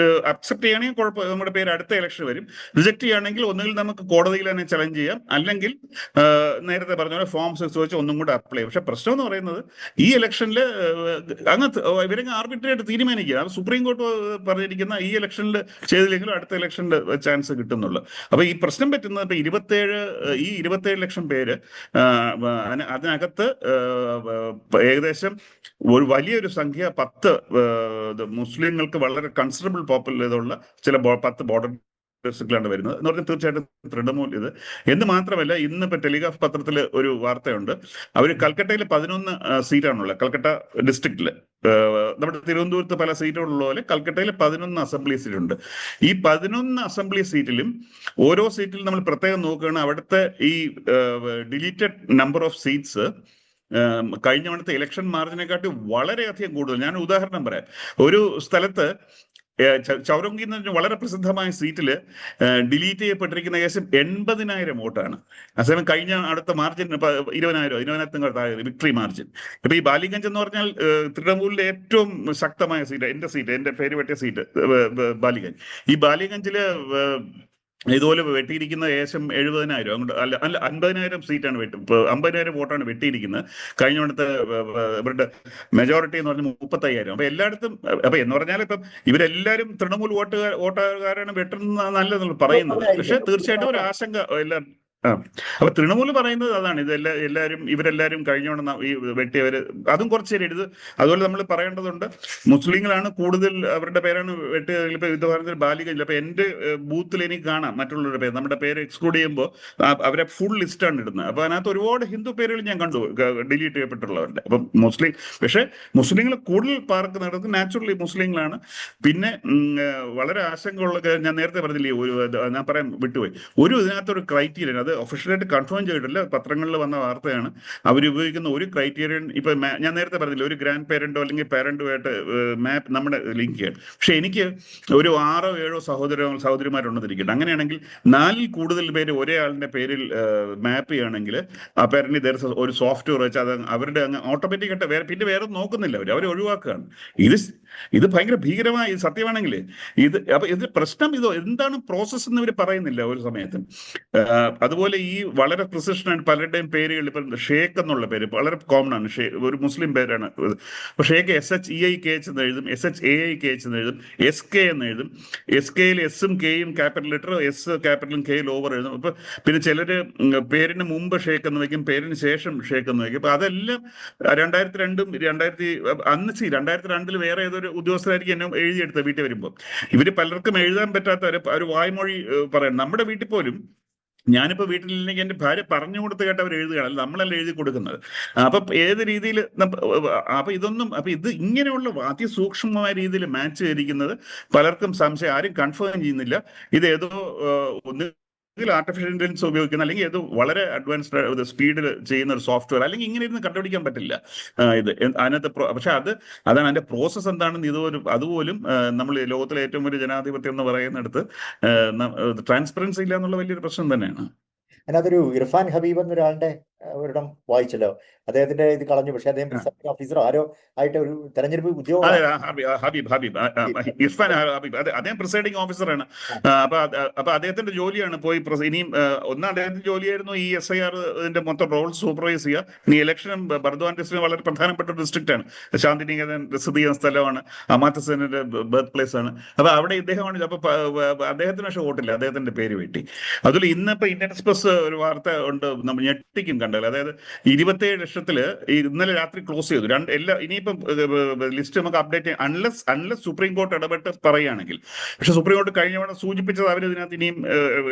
അക്സെപ്റ്റ് ചെയ്യുകയാണെങ്കിൽ കുഴപ്പം, നമ്മുടെ പേര് അടുത്ത ഇലക്ഷൻ വരും. റിജക്ട് ചെയ്യുകയാണെങ്കിൽ ഒന്നുകിൽ നമുക്ക് കോടതിയിൽ തന്നെ ചലഞ്ച് ചെയ്യാം, അല്ലെങ്കിൽ നേരത്തെ പറഞ്ഞ പോലെ ഫോം 6 വെച്ച് ഒന്നും കൂടെ അപ്ലൈ ചെയ്യും. പക്ഷെ പ്രശ്നം എന്ന് പറയുന്നത്, ഈ ഇലക്ഷനിൽ ഇവരങ്ങ് ആർബിട്രേറ്റ് തീരുമാനിക്കുക. സുപ്രീം കോർട്ട് പറഞ്ഞിരിക്കുന്ന ഈ ഇലക്ഷനിൽ ചെയ്തില്ലെങ്കിലും അടുത്ത ഇലക്ഷനിൽ ചാൻസ് കിട്ടുന്നുള്ളൂ. അപ്പൊ ഈ പ്രശ്നം പറ്റുന്നത് ഇപ്പൊ 27 ലക്ഷം പേര് അതിനകത്ത് ഏകദേശം ഒരു വലിയൊരു സംഖ്യ 10 മുസ്ലിങ്ങൾക്ക് വളരെ കൺസിഡറബിൾ പോപ്പുലർ ചില 10 ബോർഡർ ഡിസ്ട്രിക്റ്റിലാണ് വരുന്നത് എന്ന് പറഞ്ഞാൽ തീർച്ചയായിട്ടും തൃണമൂൽ ഇത് എന്ന് മാത്രമല്ല, ഇന്നിപ്പോ ടെലിഗ്രാഫ് പത്രത്തിൽ ഒരു വാർത്തയുണ്ട്. അവർ കൽക്കട്ടയിൽ 11 സീറ്റാണുള്ളത്. കൽക്കട്ട ഡിസ്ട്രിക്റ്റില് നമ്മുടെ തിരുവനന്തപുരത്ത് പല സീറ്റുകളുള്ള പോലെ കൽക്കട്ടയിൽ 11 അസംബ്ലി സീറ്റുണ്ട്. ഈ 11 അസംബ്ലി സീറ്റിലും ഓരോ സീറ്റിലും നമ്മൾ പ്രത്യേകം നോക്കുകയാണ്, അവിടുത്തെ ഈ ഡിലീറ്റഡ് നമ്പർ ഓഫ് സീറ്റ്സ് കഴിഞ്ഞ തവണത്തെ ഇലക്ഷൻ മാർജിനെക്കാട്ടി വളരെയധികം കൂടുതൽ. ഞാൻ ഉദാഹരണം പറയാം. ഒരു സ്ഥലത്ത് ചൗരംഗി എന്ന് പറഞ്ഞ വളരെ പ്രസിദ്ധമായ സീറ്റില് ഡിലീറ്റ് ചെയ്യപ്പെട്ടിരിക്കുന്ന ഏകദേശം 80,000 വോട്ടാണ്. അതേസമയം കഴിഞ്ഞ അടുത്ത മാർജിൻ 20,000 വിക്ടറി മാർജിൻ. ഇപ്പൊ ഈ ബാലിഗഞ്ച് എന്ന് പറഞ്ഞാൽ തൃണമൂലിലെ ഏറ്റവും ശക്തമായ സീറ്റ്, എന്റെ പേര് പറ്റിയ സീറ്റ് ബാലിഗഞ്ച്. ഈ ബാലിഗഞ്ചില് ഇതുപോലെ വെട്ടിയിരിക്കുന്ന ഏകദേശം 70,000 അങ്ങോട്ട് അല്ല 50,000 സീറ്റാണ് 50,000 വോട്ടാണ് വെട്ടിയിരിക്കുന്നത്. കഴിഞ്ഞ തവണത്തെ മെജോറിറ്റി എന്ന് പറഞ്ഞാൽ 35,000. അപ്പൊ എല്ലായിടത്തും അപ്പൊ എന്ന് പറഞ്ഞാൽ ഇപ്പം ഇവരെല്ലാരും തൃണമൂൽ വോട്ടുകാരാണ് വെട്ടുന്ന നല്ലതെന്ന് പറയുന്നത്. പക്ഷെ തീർച്ചയായിട്ടും ഒരു ആശങ്ക എല്ലാവരും. അപ്പൊ തൃണമൂൽ പറയുന്നത് അതാണ്, ഇവരെല്ലാരും കഴിഞ്ഞോണം ഈ വെട്ടിയവര്, അതും കുറച്ച് ശരി. അതുപോലെ നമ്മൾ പറയേണ്ടതുണ്ട്, മുസ്ലിങ്ങളാണ് കൂടുതൽ, അവരുടെ പേരാണ് വെട്ടിയത്. ഇപ്പൊ ഇത് പറഞ്ഞ ബാലികഞ്ച്, അപ്പൊ എന്റെ ബൂത്തിൽ എനിക്ക് കാണാം മറ്റുള്ളവരുടെ പേര്, നമ്മുടെ പേര് എക്സ്ക്ലൂഡ് ചെയ്യുമ്പോൾ അവരെ ഫുൾ ലിസ്റ്റാണ് ഇടുന്നത്. അപ്പൊ അതിനകത്ത് ഒരുപാട് ഹിന്ദു പേരുകൾ ഞാൻ കണ്ടു ഡിലീറ്റ് ചെയ്യപ്പെട്ടുള്ളവരുടെ. അപ്പൊ പക്ഷെ മുസ്ലിങ്ങൾ കൂടുതൽ പാർക്ക് നടത്തുന്നത് നാച്ചുറലി മുസ്ലിങ്ങളാണ്. പിന്നെ വളരെ ആശങ്കയുള്ള, ഞാൻ നേരത്തെ പറഞ്ഞില്ലേ, ഞാൻ പറയാൻ വിട്ടുപോയി, ഇതിനകത്തൊരു ക്രൈറ്റീരിയൻ, അത് ഒഫീഷ്യലായിട്ട് കൺഫേം ചെയ്തിട്ടില്ല, പത്രങ്ങളിൽ വന്ന വാർത്തയാണ്. അവരുപയോഗിക്കുന്ന ഒരു ക്രൈറ്റീരിയൻ, ഇപ്പൊ ഞാൻ നേരത്തെ പറഞ്ഞില്ല, ഒരു ഗ്രാൻഡ് പേരന്റോ അല്ലെങ്കിൽ പാരന്റുമായിട്ട് മാപ്പ് നമ്മുടെ ലിങ്ക് ചെയ്യണം. പക്ഷെ എനിക്ക് ഒരു 6 or 7 സഹോദരിമാരുണ്ടെന്നിരിക്കട്ടെ, അങ്ങനെയാണെങ്കിൽ 4-ൽ കൂടുതൽ പേര് ഒരേ ആളിന്റെ പേരിൽ മാപ്പ് ചെയ്യുകയാണെങ്കിൽ അപ്പാരന്റ്ലി ഒരു സോഫ്റ്റ്വെയർ വെച്ച് അത് അവരുടെ അങ്ങ് ഓട്ടോമാറ്റിക് ആയിട്ട് പിന്നെ വേറെ നോക്കുന്നില്ല, അവർ ഒഴിവാക്കുകയാണ്. ഇത് ഭയങ്കര ഭീകരമായ സത്യമാണെങ്കിൽ അപ്പൊ ഇത് പ്രശ്നം, എന്താണ് പ്രോസസ്സ് എന്ന് ഇവർ പറയുന്നില്ല ഒരു സമയത്തും. അതുപോലെ ഈ വളരെ പ്രിസിഷൻ ആയിട്ട് പലരുടെയും പേരുകൾ, ഇപ്പം ഷേഖ് എന്നുള്ള പേര് വളരെ കോമൺ ആണ്, ഒരു മുസ്ലിം പേരാണ്. അപ്പൊ ഷേഖ് SHEIKH എന്ന് എഴുതും, SHAIKH എന്ന് എഴുതും, SK എന്ന് എഴുതും. SKയിൽ എസും കെയും ക്യാപിറ്റൽ ലെറ്റർ, എസ് ക്യാപിറ്റലും കെ ലോവർ എഴുതും. അപ്പൊ പിന്നെ ചിലര് പേരിന് മുമ്പ് ഷേഖ് എന്ന് വയ്ക്കും, പേരിന് ശേഷം ഷേഖ് എന്ന് വയ്ക്കും. അപ്പൊ അതെല്ലാം 2002 വേറെ ഏതൊരു ഉദ്യോഗസ്ഥരായിരിക്കും എന്നെ എഴുതിയെടുത്തത് വീട്ടിൽ വരുമ്പോൾ. ഇവര് പലർക്കും എഴുതാൻ പറ്റാത്ത ഒരു വായ്മൊഴി പറയാം. നമ്മുടെ വീട്ടിൽ പോലും ഞാനിപ്പോ വീട്ടിലില്ലെങ്കിൽ എന്റെ ഭാര്യ പറഞ്ഞു കൊടുത്ത് കേട്ട് അവർ എഴുതുകയാണ്, നമ്മളല്ല എഴുതി കൊടുക്കുന്നത്. അപ്പൊ ഏത് രീതിയിൽ ഇത് ഇങ്ങനെയുള്ള അതിസൂക്ഷ്മമായ രീതിയിൽ മാച്ച് ചെയ്തിരിക്കുന്നത് പലർക്കും സംശയം, ആരും കൺഫേം ചെയ്യുന്നില്ല. ഇത് ഏതോ ആർട്ടിഫിഷ്യൽ ഇന്റലിജൻസ് ഉപയോഗിക്കുന്ന അല്ലെങ്കിൽ ഇത് വളരെ അഡ്വാൻസ്ഡ് സ്പീഡിൽ ചെയ്യുന്ന ഒരു സോഫ്റ്റ്വെയർ അല്ലെങ്കിൽ ഇങ്ങനെ ഇരുന്ന് കണ്ടുപിടിക്കാൻ പറ്റില്ല. അതിനകത്ത് പക്ഷെ അതാണ് അതിന്റെ പ്രോസസ്സ് എന്താണെന്ന് അതുപോലും നമ്മൾ ലോകത്തിലെ ഏറ്റവും വലിയ ജനാധിപത്യം എന്ന് പറയുന്നിടത്ത് ട്രാൻസ്പെറൻസി ഇല്ല എന്നുള്ള വലിയൊരു പ്രശ്നം തന്നെയാണ്. അതിനകത്തൊരു ഇർഫാൻ ഹബീബ് എന്നൊരാളുടെ ഒരിടം വായിച്ചല്ലോ, അദ്ദേഹത്തിന്റെ ഇത് കളഞ്ഞു, പക്ഷെ അദ്ദേഹം പ്രിസൈഡിംഗ് ഓഫീസറോ ആരോ ആയിട്ട് ഒരു തെരഞ്ഞെടുപ്പ് ഉദ്യോഗം. ഇർഫാൻ ഹബീബ് അദ്ദേഹം പ്രിസൈഡിംഗ് ഓഫീസറാണ്. അപ്പൊ അദ്ദേഹത്തിന്റെ ജോലിയാണ് പോയി ഇനിയും അദ്ദേഹത്തിന്റെ ജോലിയായിരുന്നു ഈ SIR മൊത്തം റോൾ സൂപ്പർവൈസ് ചെയ്യുക. ഇനി ഇലക്ഷനും ബർദ്വാൻ ഡിസ്ട്രിക്ട് വളരെ പ്രധാനപ്പെട്ട ഒരു ഡിസ്ട്രിക്റ്റ് ആണ്, ശാന്തിനികേതൻ സ്ഥിതി ചെയ്യുന്ന സ്ഥലമാണ്, അമാത്യ സെന്നിന്റെ ബർത്ത് പ്ലേസ് ആണ്. അപ്പൊ അവിടെ ഇദ്ദേഹമാണ്. അപ്പൊ അദ്ദേഹത്തിന് പക്ഷെ വോട്ടില്ല, അദ്ദേഹത്തിന്റെ പേര് വെട്ടി. അതുപോലെ ഇന്നിപ്പോ ഇന്ത്യൻ എക്സ്പ്രസ് ഒരു വാർത്ത ഉണ്ട്, നമ്മൾ ഞെട്ടിക്കും കണ്ടത്. അതായത് 27 ലക്ഷത്തില് ഇന്നലെ രാത്രി ക്ലോസ് ചെയ്തു. ഇനിയിപ്പം ലിസ്റ്റ് നമുക്ക് അപ്ഡേറ്റ് ചെയ്യാം അൺലെസ് സുപ്രീം കോർട്ട് ഇടപെട്ട് പറയുകയാണെങ്കിൽ. പക്ഷെ സുപ്രീം കോർട്ട് കഴിഞ്ഞ തവണ സൂചിപ്പിച്ചത് അവർ ഇതിനകത്ത് ഇനിയും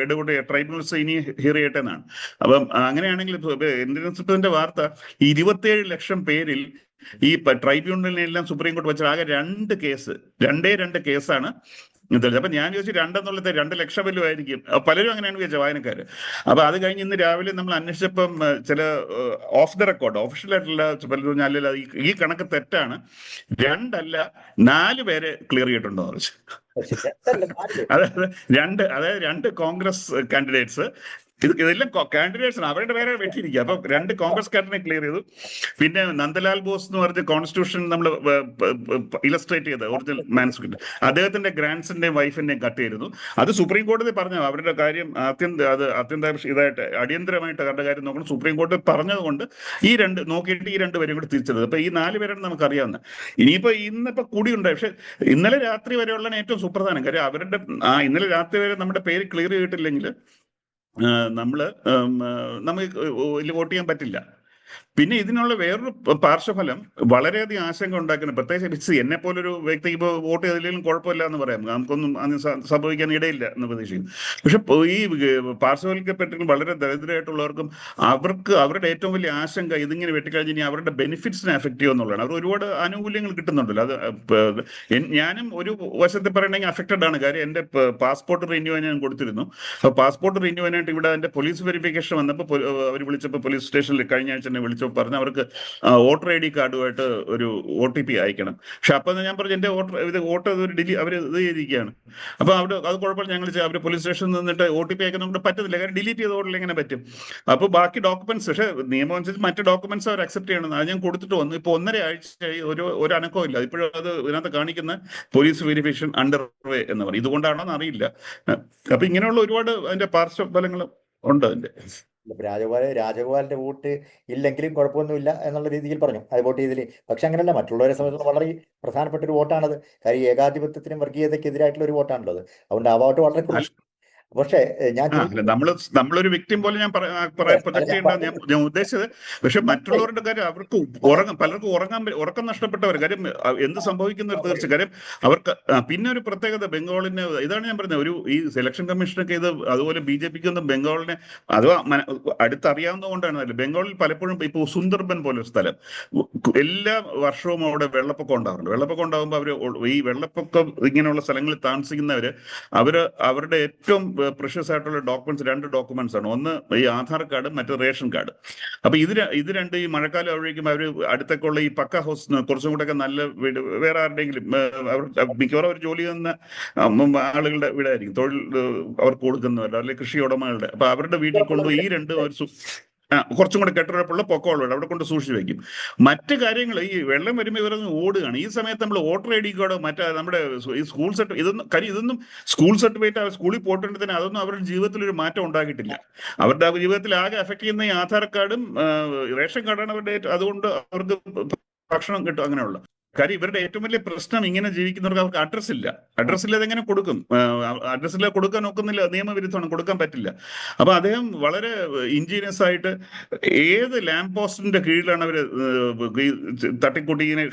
ഇടപെട്ട് ട്രൈബ്യൂണൽസ് ഇനി ഹിയർ ചെയ്യട്ടെ എന്നാണ്. അപ്പം അങ്ങനെയാണെങ്കിൽ ഇന്ത്യൻ എക്സ്പ്രസിന്റെ വാർത്ത 27 ലക്ഷം പേരിൽ ഈ ട്രൈബ്യൂണലിനെല്ലാം സുപ്രീം കോർട്ട് വെച്ചാൽ ആകെ 2 കേസാണ്. അപ്പൊ ഞാൻ ചോദിച്ചു 2 ലക്ഷം വല്ലതും ആയിരിക്കും, പലരും അങ്ങനെയാണ് വിചാരിച്ചത് വായനക്കാര്. അപ്പൊ അത് കഴിഞ്ഞ് ഇന്ന് രാവിലെ നമ്മൾ അന്വേഷിച്ചപ്പം ചില ഓഫ് ദ റെക്കോർഡ് ഒഫീഷ്യൽ ആയിട്ടുള്ള പലരും അല്ലല്ല ഈ കണക്ക് തെറ്റാണ്, 2 അല്ല 4 പേരെ ക്ലിയർ ചെയ്തിട്ടുണ്ടോ എന്ന് ചോദിച്ചു. അതായത് 2 കോൺഗ്രസ് കാൻഡിഡേറ്റ്സ്, ഇതെല്ലാം കാൻഡിഡേറ്റ്സ് അവരുടെ പേരെ വെട്ടിയിരിക്കുക. അപ്പൊ 2 കോൺഗ്രസ് കാരനെ ക്ലിയർ ചെയ്തു. പിന്നെ നന്ദലാൽ ബോസ് എന്ന് പറഞ്ഞ കോൺസ്റ്റിറ്റ്യൂഷൻ നമ്മൾ ഇലസ്ട്രേറ്റ് ചെയ്ത ഒറിജിനൽ മാനുസ്ക്രിപ്റ്റ്, അദ്ദേഹത്തിന്റെ ഗ്രാൻഡ്സന്റെയും വൈഫിന്റെയും കട്ട് ചെയ്തിരുന്നു. അത് സുപ്രീം കോടതി പറഞ്ഞു, അവരുടെ കാര്യം ഇതായിട്ട് അടിയന്തരമായിട്ട് അവരുടെ കാര്യം നോക്കണം സുപ്രീം കോടതി പറഞ്ഞതുകൊണ്ട് നോക്കിയിട്ട് ഈ 2 പേരും കൂടി തിരിച്ചത്. അപ്പൊ ഈ 4 പേരാണ് നമുക്ക് അറിയാവുന്നത്. ഇന്നിപ്പോ കൂടിയുണ്ടായി. പക്ഷെ ഇന്നലെ രാത്രി വരെയുള്ള ഏറ്റവും സുപ്രധാനം കാര്യം അവരുടെ ഇന്നലെ രാത്രി വരെ നമ്മുടെ പേര് ക്ലിയർ ചെയ്തിട്ടില്ലെങ്കിൽ നമുക്ക് വോട്ട് ചെയ്യാൻ പറ്റില്ല. പിന്നെ ഇതിനുള്ള വേറൊരു പാർശ്വഫലം വളരെയധികം ആശങ്ക ഉണ്ടാക്കുന്നു. പ്രത്യേകിച്ച് എന്നെ പോലൊരു വ്യക്തി ഇപ്പോൾ വോട്ട് ചെയ്തില്ലെങ്കിലും കുഴപ്പമില്ല എന്ന് പറയാം, നമുക്കൊന്നും സംഭവിക്കാൻ ഇടയില്ല എന്ന് പ്രതീക്ഷിക്കുന്നു. പക്ഷെ ഈ പാർശ്വവൽക്കപ്പെട്ട വളരെ ദരിദ്രരായിട്ടുള്ളവർക്കും അവരുടെ ഏറ്റവും വലിയ ആശങ്ക ഇതിങ്ങനെ വെട്ടിക്കഴിഞ്ഞ് ഇനി അവരുടെ ബെനിഫിറ്റ്സിനെ അഫക്റ്റ് ചെയ്യുമെന്നുള്ളതാണ്. അവർ ഒരുപാട് ആനുകൂല്യങ്ങൾ കിട്ടുന്നുണ്ടല്ലോ. അത് ഞാനും ഒരു വശത്ത് പറയണമെങ്കിൽ അഫക്റ്റഡ് ആണ്. കാര്യം എൻ്റെ പാസ്പോർട്ട് റിന്യൂ ഞാൻ കൊടുത്തിരുന്നു. അപ്പോൾ പാസ്പോർട്ട് റിന്യൂ ചെയ്യാനായിട്ട് ഇവിടെ എൻ്റെ പോലീസ് വെരിഫിക്കേഷൻ വന്നപ്പോൾ അവർ വിളിച്ചപ്പോൾ പോലീസ് സ്റ്റേഷനിൽ കഴിഞ്ഞ ആഴ്ച വിളിച്ചപ്പോൾ പറഞ്ഞ് അവർക്ക് വോട്ടർ ID കാർഡുമായിട്ട് ഒരു OTP അയക്കണം. പക്ഷെ അപ്പൊ ഞാൻ പറഞ്ഞു എന്റെ വോട്ട് അവർ ഇത് ചെയ്തിരിക്കുകയാണ്. അപ്പൊ അത് കുഴപ്പമില്ല, ഞങ്ങൾ അവർ പോലീസ് സ്റ്റേഷനിൽ നിന്നിട്ട് OTP അയക്കാൻ നമുക്ക് പറ്റത്തില്ല, കാരണം ഡിലീറ്റ് ചെയ്ത വോട്ടിൽ എങ്ങനെ പറ്റും. അപ്പൊ ബാക്കി ഡോക്യുമെന്റ്സ്, പക്ഷെ നിയമം അനുസരിച്ച് മറ്റ് ഡോക്യുമെന്റ്സ് അവർ അക്സെപ്റ്റ് ചെയ്യണം. അത് ഞാൻ കൊടുത്തിട്ട് വന്നു. ഇപ്പൊ 1.5 ആഴ്ചയായി ഒരു അനക്കവും ഇല്ല. ഇപ്പോഴും അത് ഇതിനകത്ത് കാണിക്കുന്ന പോലീസ് വെരിഫിക്കേഷൻ അണ്ടർ വേ എന്ന് പറയും. ഇതുകൊണ്ടാണോ എന്ന് അറിയില്ല. അപ്പൊ ഇങ്ങനെയുള്ള ഒരുപാട് അതിന്റെ പാർശ്വഫലങ്ങൾ ഉണ്ട് അതിന്റെ. രാജഗോപാലിന്റെ വോട്ട് ഇല്ലെങ്കിലും കുഴപ്പമൊന്നുമില്ല എന്നുള്ള രീതിയിൽ പറഞ്ഞു അത് വോട്ട് ചെയ്തില്ലേ. പക്ഷെ അങ്ങനെയല്ല, മറ്റുള്ളവരെ സംബന്ധിച്ചിടത്തോളം വളരെ പ്രധാനപ്പെട്ട ഒരു വോട്ടാണത്. കാര്യം ഏകാധിപത്യത്തിനും വർഗീയതയ്ക്കെതിരായിട്ടുള്ള ഒരു വോട്ടാണല്ലോ അത്. അതുകൊണ്ട് ആ വോട്ട് വളരെ ക്രൂഷ്യൽ. പക്ഷേ നമ്മളൊരു വ്യക്തി പോലെ ഞാൻ പ്രൊജക്ട് ചെയ്യേണ്ട ഞാൻ ഉദ്ദേശിച്ചത്. പക്ഷെ മറ്റുള്ളവരുടെ കാര്യം പലർക്കും ഉറക്കം നഷ്ടപ്പെട്ടവർ കാര്യം എന്ത് സംഭവിക്കുന്ന ഒരു തീർച്ച കാര്യം അവർക്ക്. പിന്നെ ഒരു പ്രത്യേകത ബംഗാളിന്, ഇതാണ് ഞാൻ പറഞ്ഞത്, ഈ സെലക്ഷൻ കമ്മീഷനൊക്കെ ഇത് അതുപോലെ BJPക്ക് ഒന്നും ബംഗാളിനെ അഥവാ അടുത്തറിയാവുന്നത് കൊണ്ടാണ്. ബംഗാളിൽ പലപ്പോഴും ഇപ്പൊ സുന്ദർബൻ പോലെ ഒരു സ്ഥലം എല്ലാ വർഷവും അവിടെ വെള്ളപ്പൊക്കം ഉണ്ടാകുന്നുണ്ട്. വെള്ളപ്പൊക്കം ഉണ്ടാകുമ്പോൾ ഈ വെള്ളപ്പൊക്കം ഇങ്ങനെയുള്ള സ്ഥലങ്ങളിൽ താമസിക്കുന്നവര് അവരുടെ ഏറ്റവും പ്രഷ്യസ് ആയിട്ടുള്ള ഡോക്യുമെന്റ്സ് 2 ഡോക്യുമെന്റ്സ് ആണ്. ഒന്ന് ഈ ആധാർ കാർഡ്, മറ്റേ റേഷൻ കാർഡ്. അപ്പൊ ഇത് 2 ഈ മഴക്കാലം ആവുമ്പോഴേക്കും അവർ അടുത്തൊക്കെയുള്ള ഈ പക്ക ഹൗസ് കുറച്ചും കൂടെ ഒക്കെ നല്ല വീട് വേറെ ആരുടെയെങ്കിലും മിക്കവാറും അവർ ജോലി ചെയ്യുന്ന ആളുകളുടെ വീടായിരിക്കും, തൊഴിൽ അവർക്ക് കൊടുക്കുന്നവരുടെ അല്ലെങ്കിൽ കൃഷി ഉടമകളുടെ. അപ്പൊ അവരുടെ വീട്ടിൽ കൊണ്ടുപോയി ഈ 2 കുറച്ചും കൂടെ കെട്ടുറപ്പുള്ള പൊക്കമുള്ള അവിടെ കൊണ്ട് സൂക്ഷിച്ചു വെക്കും. മറ്റു കാര്യങ്ങൾ ഈ വെള്ളം വരുമ്പോൾ ഇവരൊന്ന് ഓടുകയാണ്. ഈ സമയത്ത് നമ്മൾ വോട്ടർ ID കാർഡോ മറ്റേ നമ്മുടെ ഈ സ്കൂൾ ഇതൊന്നും സ്കൂൾ സർട്ടിഫിക്കറ്റ് സ്കൂളിൽ പോയിട്ടുണ്ടെങ്കിൽ അതൊന്നും അവരുടെ ജീവിതത്തിൽ ഒരു മാറ്റം ഉണ്ടാക്കിയിട്ടില്ല. അവരുടെ ജീവിതത്തിൽ ആകെ അഫക്ട് ചെയ്യുന്ന ഈ ആധാർ കാർഡും റേഷൻ കാർഡാണ് അവരുടെ. അതുകൊണ്ട് അവർക്ക് ഭക്ഷണം കിട്ടും അങ്ങനെയുള്ള കാര്യം. ഇവരുടെ ഏറ്റവും വലിയ പ്രശ്നം ഇങ്ങനെ ജീവിക്കുന്നവർക്ക് അവർക്ക് അഡ്രസ് ഇല്ലാതെ എങ്ങനെ കൊടുക്കും? അഡ്രസ് ഇല്ലാതെ കൊടുക്കാൻ നോക്കുന്നില്ല, നിയമവിരുദ്ധമാണ്, കൊടുക്കാൻ പറ്റില്ല. അപ്പൊ അദ്ദേഹം വളരെ ഇൻജീനിയസ് ആയിട്ട് ഏത് ലാംപ് പോസ്റ്റിന്റെ കീഴിലാണ് അവര് തട്ടിക്കൂട്ടി ഇങ്ങനെ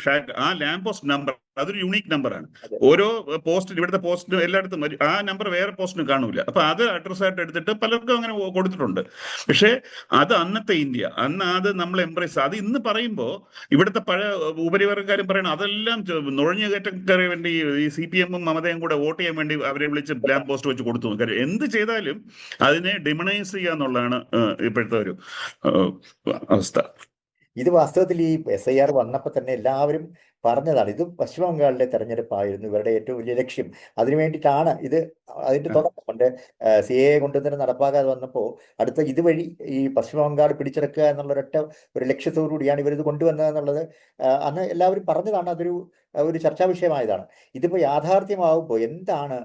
ആ ലാംപ് പോസ്റ്റ് നമ്പർ അതൊരു യുണീക്ക് നമ്പറാണ്. അതെ. ഓരോ പോസ്റ്റിന്, ഇവിടുത്തെ പോസ്റ്റിന് എല്ലായിടത്തും ആ നമ്പർ വേറെ പോസ്റ്റിന് കാണൂല. അപ്പൊ അത് അഡ്രസ്സായിട്ട് എടുത്തിട്ട് പലർക്കും അങ്ങനെ കൊടുത്തിട്ടുണ്ട്. പക്ഷേ അത് അന്നത്തെ ഇന്ത്യ, അന്ന് അത് നമ്മൾ എംബ്രേസ്. അത് ഇന്ന് പറയുമ്പോൾ ഇവിടുത്തെ പഴയ ഉപരിവർഗ്ഗക്കാരും പറയണം അതെല്ലാം നുഴഞ്ഞു കയറ്റക്കാരെ വേണ്ടി ഈ CPM-ഉം മമതയും കൂടെ വോട്ട് ചെയ്യാൻ വേണ്ടി അവരെ വിളിച്ച് ലാമ്പ് പോസ്റ്റ് വെച്ച് കൊടുത്തു. കാര്യം എന്ത് ചെയ്താലും അതിനെ ഡിമണൈസ് ചെയ്യുക എന്നുള്ളതാണ് ഇപ്പോഴത്തെ ഒരു അവസ്ഥ. ഇത് വാസ്തവത്തിൽ ഈ SIR വന്നപ്പോൾ തന്നെ എല്ലാവരും പറഞ്ഞതാണ്. ഇത് പശ്ചിമ ബംഗാളിലെ തെരഞ്ഞെടുപ്പായിരുന്നു ഇവരുടെ ഏറ്റവും വലിയ ലക്ഷ്യം. അതിനു വേണ്ടിയിട്ടാണ് ഇത് അതിന്റെ തുടക്കം. പണ്ട് CAA കൊണ്ടുവന്നിട്ട് നടപ്പാകാതെ വന്നപ്പോൾ അടുത്ത ഇതുവഴി ഈ പശ്ചിമ ബംഗാൾ പിടിച്ചെടുക്കുക എന്നുള്ള ഒരു ലക്ഷ്യത്തോടു കൂടിയാണ് ഇവരിത് കൊണ്ടുവന്നത് എന്നുള്ളത് അന്ന് എല്ലാവരും പറഞ്ഞതാണ്. ഒരു ചർച്ചാ വിഷയമായതാണ്. ഇതിപ്പോൾ യാഥാർത്ഥ്യമാകുമ്പോൾ എന്താണ്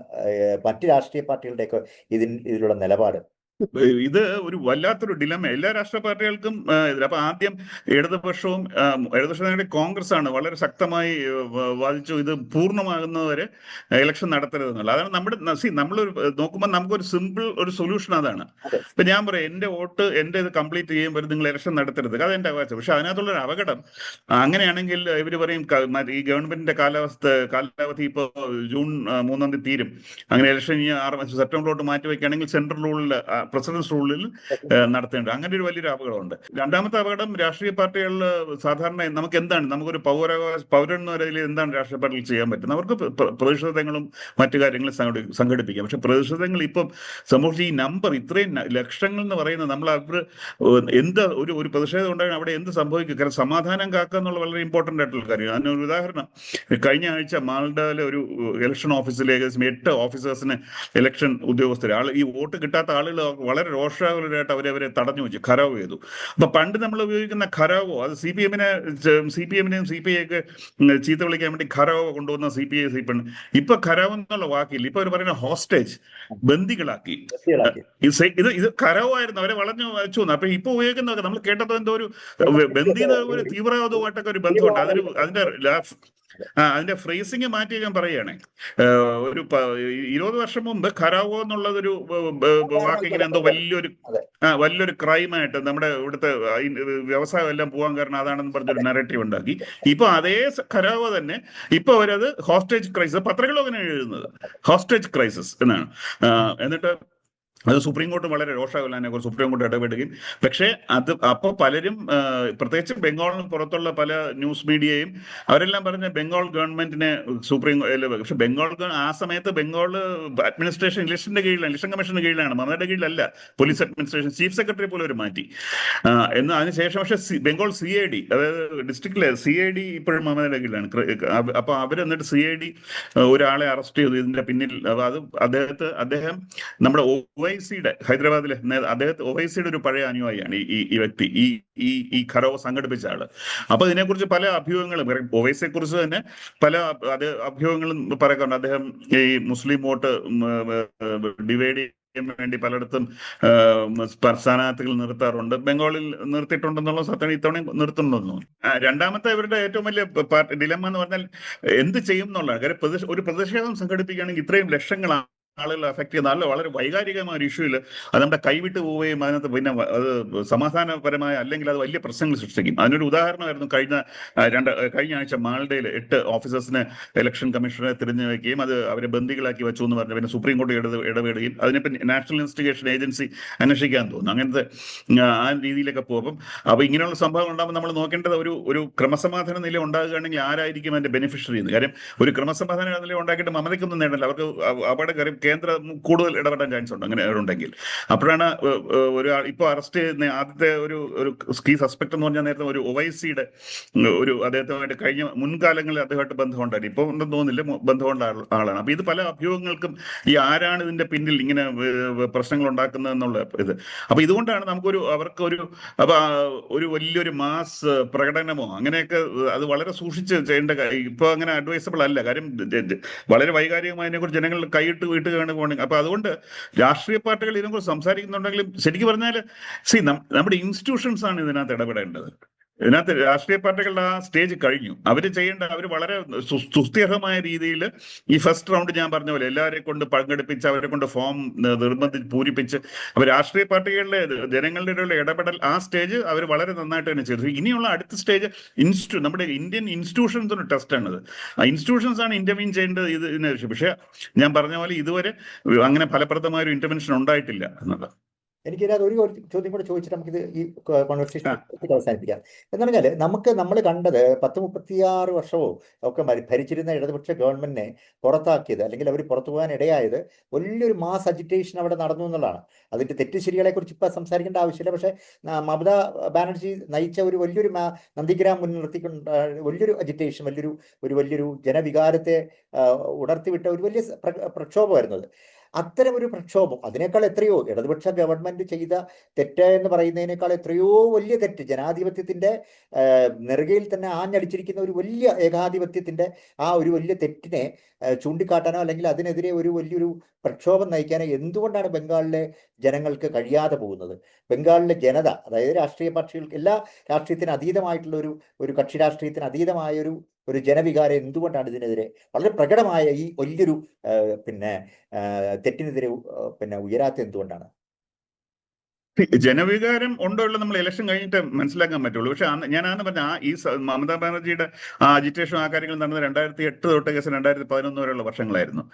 മറ്റ് രാഷ്ട്രീയ പാർട്ടികളുടെയൊക്കെ ഇതിലുള്ള നിലപാട്? ഇത് ഒരു വല്ലാത്തൊരു ഡിലമ എല്ലാ രാഷ്ട്രീയ പാർട്ടികൾക്കും. അപ്പൊ ആദ്യം ഇടതുപക്ഷവും ഇടതുപക്ഷം കോൺഗ്രസ് ആണ് വളരെ ശക്തമായി വാദിച്ചു ഇത് പൂർണ്ണമാകുന്നവരെ ഇലക്ഷൻ നടത്തരുതെന്നുള്ള. അതാണ് നമ്മളൊരു നോക്കുമ്പോൾ നമുക്കൊരു സിമ്പിൾ ഒരു സൊല്യൂഷൻ അതാണ്. ഇപ്പൊ ഞാൻ പറയാം എന്റെ വോട്ട് എന്റെ ഇത് കംപ്ലീറ്റ് ചെയ്യുമ്പോൾ നിങ്ങൾ ഇലക്ഷൻ നടത്തരുത്, അതെന്റെ അവകാശം. പക്ഷെ അതിനകത്തുള്ളൊരു അപകടം അങ്ങനെയാണെങ്കിൽ ഇവർ പറയും ഈ ഗവൺമെന്റിന്റെ കാലാവധി ഇപ്പോൾ ജൂൺ 3 തീരും, അങ്ങനെ ഇലക്ഷൻ ഈ 6 സെപ്റ്റംബറിലോട്ട് മാറ്റി വയ്ക്കുകയാണെങ്കിൽ സെൻട്രൽ റൂളിൽ പ്രസിഡൻസ് റൂളിൽ നടത്തേണ്ടത്. അങ്ങനെ ഒരു വലിയൊരു അപകടമുണ്ട്. രണ്ടാമത്തെ അപകടം രാഷ്ട്രീയ പാർട്ടികളിൽ സാധാരണ നമുക്കൊരു പൗരൻ എന്ന നിലയിൽ എന്താണ് രാഷ്ട്രീയ പാർട്ടികൾ ചെയ്യാൻ പറ്റുന്നത്? അവർക്ക് പ്രതിഷേധങ്ങളും മറ്റു കാര്യങ്ങളും സംഘടിപ്പിക്കാം. പക്ഷെ പ്രതിഷേധങ്ങൾ ഇപ്പം സംഭവിച്ച ഈ നമ്പർ ഇത്രയും ലക്ഷങ്ങൾ എന്ന് പറയുന്നത് നമ്മൾ ഒരു പ്രതിഷേധം ഉണ്ടായാൽ അവിടെ എന്ത് സംഭവിക്കും? കാരണം സമാധാനം കാക്കുക എന്നുള്ള വളരെ ഇമ്പോർട്ടന്റ് ആയിട്ടുള്ള കാര്യം. അതിനൊരു ഉദാഹരണം, കഴിഞ്ഞ ആഴ്ച മാൽഡയിലെ ഒരു ഇലക്ഷൻ ഓഫീസിൽ ഏകദേശം 8 ഓഫീസേഴ്സിന് ഇലക്ഷൻ ഉദ്യോഗസ്ഥർ ഈ വോട്ട് കിട്ടാത്ത ആളുകൾ വളരെ രോഷാകുലരായിട്ട് അവരെ തടഞ്ഞു വെച്ചു, ഖരാവ് ചെയ്തു. അപ്പൊ പണ്ട് നമ്മൾ ഉപയോഗിക്കുന്ന ഖരാവോ അത് CPM-നെയും CPI-യൊക്കെ ചീത്ത വിളിക്കാൻ വേണ്ടി ഖരാവോ കൊണ്ടുവന്ന CPI CPM. ഇപ്പൊ ഖരാവ് എന്നുള്ള വാക്കില്ല, ഇപ്പൊ അവർ പറയുന്ന ഹോസ്റ്റേജ്, ബന്ദികളാക്കി. ഇത് ഖരാവോ ആയിരുന്നു, അവരെ വളഞ്ഞു വെച്ചു. അപ്പൊ ഇപ്പൊ ഉപയോഗിക്കുന്നതൊക്കെ നമ്മൾ കേട്ടത് എന്തോ ഒരു ബന്ദിത ഒരു തീവ്രവാദവുമായിട്ടൊക്കെ ഒരു ബന്ധമുണ്ട്. അതിന്റെ ഫ്രേസിങ് മാറ്റി ഞാൻ പറയുകയാണെ. ഒരു 20 വർഷം മുമ്പ് ഖരാവോ എന്നുള്ളതൊരു വാക്കിങ്ങനെ എന്തോ വലിയൊരു ക്രൈമായിട്ട് നമ്മുടെ ഇവിടുത്തെ വ്യവസായം എല്ലാം പോകാൻ കാരണം അതാണെന്ന് പറഞ്ഞൊരു നറേറ്റീവ് ഉണ്ടാക്കി. ഇപ്പൊ അതേ ഖരാവോ തന്നെ ഇപ്പൊ അവരത് ഹോസ്റ്റേജ് ക്രൈസിസ്, പത്രങ്ങളും അങ്ങനെ എഴുതുന്നത് ഹോസ്റ്റേജ് ക്രൈസിസ് എന്നാണ്. എന്നിട്ട് അത് സുപ്രീം കോർട്ട് വളരെ രോഷാകുലനെ കുറിച്ച് സുപ്രീം കോർട്ട് ഇടപെടുകയും. പക്ഷേ അപ്പോൾ പലരും പ്രത്യേകിച്ച് ബംഗാളിന് പുറത്തുള്ള പല ന്യൂസ് മീഡിയയും അവരെല്ലാം പറഞ്ഞ ബംഗാൾ ഗവൺമെന്റിനെ പക്ഷെ ആ സമയത്ത് ബംഗാൾ അഡ്മിനിസ്ട്രേഷൻ ഇലക്ഷൻ കമ്മീഷന്റെ കീഴിലാണ്, മമതയുടെ കീഴിലല്ല. പോലീസ് അഡ്മിനിസ്ട്രേഷൻ ചീഫ് സെക്രട്ടറി പോലും അവർ മാറ്റി. എന്ന് അതിനുശേഷം പക്ഷെ ബംഗാൾ CID, അതായത് ഡിസ്ട്രിക്റ്റിലെ CID ഇപ്പോഴും മമതയുടെ കീഴിലാണ്. അപ്പൊ അവരെന്നിട്ട് CID ഒരാളെ അറസ്റ്റ് ചെയ്തു ഇതിന്റെ പിന്നിൽ. അത് അദ്ദേഹം നമ്മുടെ ഹൈദരാബാദിലെ OICയുടെ ഒരു പഴയ അനുയായിയാണ് ഈ വ്യക്തി, ഈ ഖരാവോ സംഘടിപ്പിച്ച ആള്. അപ്പൊ ഇതിനെക്കുറിച്ച് പല അഭ്യൂഹങ്ങളും OICയെ കുറിച്ച് തന്നെ പല അഭ്യൂഹങ്ങളും പറയുന്നുണ്ട്. അദ്ദേഹം ഈ മുസ്ലിം വോട്ട് ഡിവൈഡ് വേണ്ടി പലയിടത്തും സ്ഥാനാർത്ഥികൾ നിർത്താറുണ്ട്. ബംഗാളിൽ നിർത്തിയിട്ടുണ്ടെന്നുള്ള സത്യം ഇത്തവണയും നിർത്തുന്നുണ്ടെന്നു. രണ്ടാമത്തെ ഇവരുടെ ഏറ്റവും വലിയ ഡിലമ്മ എന്ന് പറഞ്ഞാൽ എന്ത് ചെയ്യും എന്നുള്ളതാണ്. കാര്യം ഒരു പ്രതിഷേധം സംഘടിപ്പിക്കുകയാണെങ്കിൽ ഇത്രയും ലക്ഷങ്ങളാണ് ആളുകൾ അഫക്ട് ചെയ്യുന്ന വളരെ വൈകാരികമായ ഒരു ഇഷ്യൂല് അത് നമ്മുടെ കൈവിട്ട് പോവുകയും അതിനകത്ത് പിന്നെ അത് സമാധാനപരമായ അല്ലെങ്കിൽ അത് വലിയ പ്രശ്നങ്ങൾ സൃഷ്ടിക്കും. അതിനൊരു ഉദാഹരണമായിരുന്നു കഴിഞ്ഞ ആഴ്ച മാൽഡയിൽ 8 ഓഫീസേഴ്സിനെ ഇലക്ഷൻ കമ്മീഷണറെ തിരഞ്ഞു വയ്ക്കുകയും അത് അവരെ ബന്ദികളാക്കി വെച്ചു എന്ന് പറഞ്ഞു. പിന്നെ സുപ്രീം കോടതി ഇടപെടുകയും അതിനിപ്പം നാഷണൽ ഇൻവെസ്റ്റിഗേഷൻ ഏജൻസി അന്വേഷിക്കാൻ തോന്നുന്നു. അങ്ങനത്തെ ആ രീതിയിലൊക്കെ പോകും. അപ്പോൾ ഇങ്ങനെയുള്ള സംഭവങ്ങൾ ഉണ്ടാകുമ്പോൾ നമ്മൾ നോക്കേണ്ടത് ഒരു ക്രമസമാധാന നില ഉണ്ടാകുകയാണെങ്കിൽ ആരായിരിക്കും അതിന്റെ ബെനിഫിഷ്യറി എന്ന്. കാര്യം ഒരു ക്രമസമാധാന നില ഉണ്ടാക്കിയിട്ട് മമതയ്ക്കൊന്നും നേടല്ല, അവർക്ക് അവിടെ കാര്യം കേന്ദ്രം കൂടുതൽ ഇടപെടാൻ ചാൻസ് ഉണ്ട് അങ്ങനെ ഉണ്ടെങ്കിൽ. അപ്പോഴാണ് ഇപ്പോൾ അറസ്റ്റ് ചെയ്യുന്ന ആദ്യത്തെ ഒരു കീ സസ്പെക്ട് എന്ന് പറഞ്ഞാൽ നേരത്തെ ഒരു OICയുടെ അദ്ദേഹത്തുമായിട്ട് കഴിഞ്ഞ മുൻകാലങ്ങളിൽ അദ്ദേഹമായിട്ട് ബന്ധമുണ്ടായിരുന്നു. ഇപ്പോൾ ഉണ്ടെന്ന് തോന്നുന്നില്ല, ബന്ധമുള്ള ആളാണ്. അപ്പൊ ഇത് പല അഭ്യൂഹങ്ങൾക്കും ആരാണ് ഇതിന്റെ പിന്നിൽ ഇങ്ങനെ പ്രശ്നങ്ങൾ ഉണ്ടാക്കുന്നത് എന്നുള്ള ഇത്. അപ്പൊ ഇതുകൊണ്ടാണ് അവർക്കൊരു വലിയൊരു മാസ് പ്രകടനമോ അങ്ങനെയൊക്കെ അത് വളരെ സൂക്ഷിച്ച് ചെയ്യേണ്ട. ഇപ്പൊ അങ്ങനെ അഡ്വൈസബിൾ അല്ല. കാര്യം വളരെ വൈകാരികമായി അതിനെക്കുറിച്ച് ജനങ്ങൾ കൈയിട്ട് വീട്ടുകയാണ് പോകണമെങ്കിൽ. അപ്പൊ അതുകൊണ്ട് രാഷ്ട്രീയ പാർട്ടികൾ ഇതിനെക്കുറിച്ച് സംസാരിക്കുന്നുണ്ടെങ്കിലും ശരിക്കും പറഞ്ഞാൽ നമ്മുടെ ഇൻസ്റ്റിറ്റ്യൂഷൻസ് ആണ് ഇതിനകത്ത് ഇടപെടേണ്ടത്. ഇതിനകത്ത് രാഷ്ട്രീയ പാർട്ടികളുടെ ആ സ്റ്റേജ് കഴിഞ്ഞു. അവർ ചെയ്യേണ്ട, അവർ വളരെ സുസ്ഥിരമായ രീതിയിൽ ഈ ഫസ്റ്റ് റൗണ്ട് ഞാൻ പറഞ്ഞ പോലെ എല്ലാവരെയും കൊണ്ട് പങ്കെടുപ്പിച്ച് അവരെ കൊണ്ട് ഫോം നിർബന്ധിച്ച് പൂരിപ്പിച്ച് അവർ രാഷ്ട്രീയ പാർട്ടികളിലെ ജനങ്ങളുടെ ഇടയിലുള്ള ഇടപെടൽ ആ സ്റ്റേജ് അവർ വളരെ നന്നായിട്ട് തന്നെ ചെയ്തു. ഇനിയുള്ള അടുത്ത സ്റ്റേജ് നമ്മുടെ ഇന്ത്യൻ ഇൻസ്റ്റിറ്റ്യൂഷൻസിന് ടെസ്റ്റ് ആണത്. ആ ഇൻസ്റ്റിറ്റ്യൂഷൻസ് ആണ് ഇന്റർവീൻ ചെയ്യേണ്ടത് ഇതിനെ. പക്ഷെ ഞാൻ പറഞ്ഞ പോലെ ഇതുവരെ അങ്ങനെ ഫലപ്രദമായ ഒരു ഇന്റർവെൻഷൻ ഉണ്ടായിട്ടില്ല എന്നുള്ളത്. എനിക്കിതിനകത്ത് ഒരു ചോദ്യം കൂടെ ചോദിച്ചിട്ട് നമുക്കിത് ഈ കോൺവെർസേഷൻ അവസാനിപ്പിക്കാം. എന്ന് പറഞ്ഞാൽ നമ്മൾ കണ്ടത് 36 വർഷമോ ഒക്കെ ഭരിച്ചിരുന്ന ഇടതുപക്ഷ ഗവൺമെന്റിനെ പുറത്താക്കിയത്, അല്ലെങ്കിൽ അവർ പുറത്തു പോകാൻ ഇടയായത് വലിയൊരു മാസ് അജിറ്റേഷൻ അവിടെ നടന്നു എന്നുള്ളതാണ്. അതിന്റെ തെറ്റ് ശരികളെ കുറിച്ച് ഇപ്പം സംസാരിക്കേണ്ട ആവശ്യമില്ല. പക്ഷേ മമതാ ബാനർജി നയിച്ച ഒരു വലിയൊരു നന്ദിഗ്രാം മുൻനിർത്തിക്കൊണ്ട് വലിയൊരു അജിറ്റേഷൻ, വലിയൊരു ജനവികാരത്തെ ഉണർത്തിവിട്ട ഒരു വലിയ പ്രക്ഷോഭമായിരുന്നത്. അത്തരം ഒരു പ്രക്ഷോഭം, അതിനേക്കാൾ എത്രയോ ഇടതുപക്ഷ ഗവൺമെന്റ് ചെയ്ത തെറ്റ് എന്ന് പറയുന്നതിനേക്കാൾ എത്രയോ വലിയ തെറ്റ്, ജനാധിപത്യത്തിന്റെ നെറുകയിൽ തന്നെ ആഞ്ഞടിച്ചിരിക്കുന്ന ഒരു വലിയ ഏകാധിപത്യത്തിന്റെ ആ ഒരു വലിയ തെറ്റിനെ ചൂണ്ടിക്കാട്ടാനോ അല്ലെങ്കിൽ അതിനെതിരെ ഒരു വലിയൊരു പ്രക്ഷോഭം നയിക്കാനോ എന്തുകൊണ്ടാണ് ബംഗാളിലെ ജനങ്ങൾക്ക് കഴിയാതെ പോകുന്നത്? ബംഗാളിലെ ജനത, അതായത് രാഷ്ട്രീയ കക്ഷികൾക്ക്, എല്ലാ രാഷ്ട്രീയത്തിന് അതീതമായിട്ടുള്ള ഒരു കക്ഷി രാഷ്ട്രീയത്തിന് അതീതമായ ഒരു ജനവികാരം എന്തുകൊണ്ടാണ് ഇതിനെതിരെ വളരെ പ്രകടമായ ഈ വലിയൊരു തെറ്റിനെതിരെ ഉയരാത്ത എന്തുകൊണ്ടാണ്? ജനവികാരം ഉണ്ടോ ഉള്ളത് നമ്മൾ ഇലക്ഷൻ കഴിഞ്ഞിട്ട് മനസ്സിലാക്കാൻ പറ്റുള്ളൂ. പക്ഷെ ഞാനാണ് പറഞ്ഞ ഈ മമതാ ബാനർജിയുടെ ആ അജിറ്റേഷൻ ആ കാര്യങ്ങൾ നടന്നത് 2008 തൊട്ട് കേസ് 2011 വരെയുള്ള വർഷങ്ങളായിരുന്നു.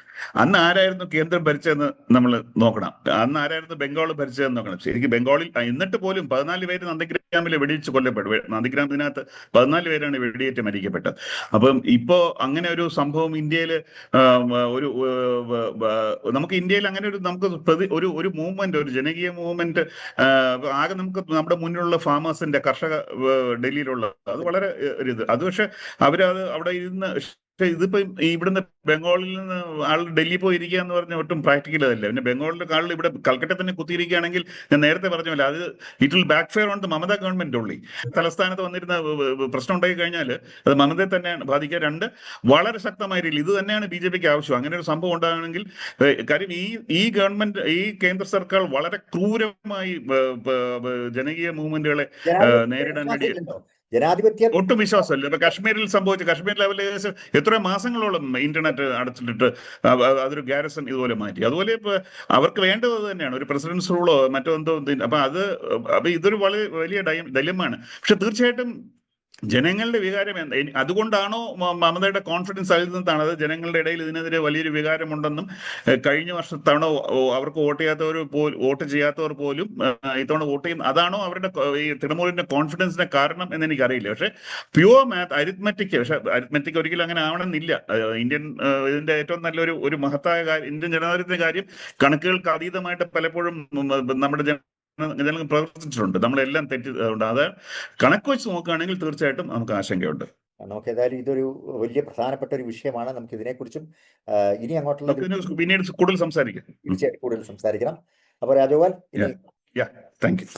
അന്ന് ആരായിരുന്നു കേന്ദ്രം ഭരിച്ചതെന്ന് നമ്മൾ നോക്കണം. അന്ന് ആരായിരുന്നു ബംഗാൾ ഭരിച്ചതെന്ന് നോക്കണം. ശരിക്കും ബംഗാളിൽ എന്നിട്ട് പോലും 14 പേര് നന്ദിഗ്രാമിൽ വെടിവെച്ച് കൊല്ലപ്പെട്ടു. നന്ദിഗ്രാമത്തിനകത്ത് 14 പേരാണ് വെടിയേറ്റ് മരിക്കപ്പെട്ടത്. അപ്പം ഇപ്പോ അങ്ങനെ ഒരു സംഭവം ഇന്ത്യയിൽ നമുക്ക് ഇന്ത്യയിൽ അങ്ങനെ ഒരു മൂവ്മെന്റ്, ഒരു ജനകീയ മൂവ്മെന്റ് ആകെ നമുക്ക് നമ്മുടെ മുന്നിലുള്ള ഫാമേഴ്സിന്റെ കർഷക ഡൽഹിയിലുള്ള അത് വളരെ അത് പക്ഷെ അവരത് അവിടെ ഇരുന്ന്, പക്ഷെ ഇതിപ്പോ ഇവിടുന്ന് ബംഗാളിൽ നിന്ന് ആൾ ഡൽഹി പോയി ഇരിക്കുക എന്ന് പറഞ്ഞാൽ ഒട്ടും പ്രാക്ടിക്കൽ അതല്ല. പിന്നെ ബംഗാളിലെ ആളിൽ ഇവിടെ കൽക്കട്ട തന്നെ കുത്തിയിരിക്കുകയാണെങ്കിൽ ഞാൻ നേരത്തെ പറഞ്ഞ പോലെ അത് it will backfire on the Mamata government ഉള്ളി. തലസ്ഥാനത്ത് വന്നിരുന്ന പ്രശ്നം ഉണ്ടായി കഴിഞ്ഞാൽ അത് മമതയെ തന്നെയാണ് ബാധിക്കുക. രണ്ട്, വളരെ ശക്തമായ രീതിയിൽ ഇത് തന്നെയാണ് BJPക്ക് ആവശ്യം. അങ്ങനെ ഒരു സംഭവം ഉണ്ടാകണമെങ്കിൽ, കാര്യം ഈ ഗവൺമെന്റ്, ഈ കേന്ദ്ര സർക്കാർ വളരെ ക്രൂരമായി ജനകീയ മൂവ്മെന്റുകളെ നേരിടാൻ വേണ്ടി ജനാധിപത്യം ഒട്ടും വിശ്വാസമല്ല. ഇപ്പൊ കാശ്മീരിൽ സംഭവിച്ചു, കാശ്മീർ ലെവലിൽ ഏകദേശം എത്രയോ മാസങ്ങളോളം ഇന്റർനെറ്റ് അടച്ചിട്ടിട്ട് അതൊരു ഗാരസൺ ഇതുപോലെ മാറ്റി. അതുപോലെ ഇപ്പൊ അവർക്ക് വേണ്ടത് തന്നെയാണ് ഒരു പ്രസിഡൻസ് റൂളോ മറ്റോ എന്തോ. അപ്പൊ ഇതൊരു വലിയ ഡൈലമാണ്. പക്ഷെ തീർച്ചയായിട്ടും ജനങ്ങളുടെ വികാരം അതുകൊണ്ടാണോ മമതയുടെ കോൺഫിഡൻസ് അതിൽ നിന്നാണ്? അത് ജനങ്ങളുടെ ഇടയിൽ ഇതിനെതിരെ വലിയൊരു വികാരമുണ്ടെന്നും കഴിഞ്ഞ വർഷത്തവണ അവർക്ക് വോട്ട് ചെയ്യാത്തവർ പോലും ഇത്തവണ വോട്ട് ചെയ്യും, അതാണോ അവരുടെ ഈ തൃണമൂലിന്റെ കോൺഫിഡൻസിന്റെ കാരണം എന്ന് എനിക്കറിയില്ല. പക്ഷെ പ്യുവർ മാത്ത്, അരിത്മെറ്റിക് ഒരിക്കലും അങ്ങനെ ആവണമെന്നില്ല. ഇതിന്റെ ഏറ്റവും നല്ലൊരു മഹത്തായ കാര്യം, ഇന്ത്യൻ ജനാധിപത്യത്തിന്റെ കാര്യം കണക്കുകൾക്ക് അതീതമായിട്ട് പലപ്പോഴും നമ്മുടെ ജനങ്ങൾ പ്രവർത്തിച്ചിട്ടുണ്ട്. നമ്മളെല്ലാം തെറ്റുണ്ട്. അത് കണക്ക് വെച്ച് നോക്കുകയാണെങ്കിൽ തീർച്ചയായിട്ടും നമുക്ക് ആശങ്കയുണ്ട്. നമുക്ക് ഏതായാലും ഇതൊരു വലിയ പ്രധാനപ്പെട്ട ഒരു വിഷയമാണ്. നമുക്ക് ഇതിനെക്കുറിച്ചും ഇനി അങ്ങോട്ടുള്ള പിന്നീട് കൂടുതൽ സംസാരിക്കാം. തീർച്ചയായിട്ടും കൂടുതൽ സംസാരിക്കണം. അപ്പോൾ രാജഗോപാൽ, താങ്ക് യു.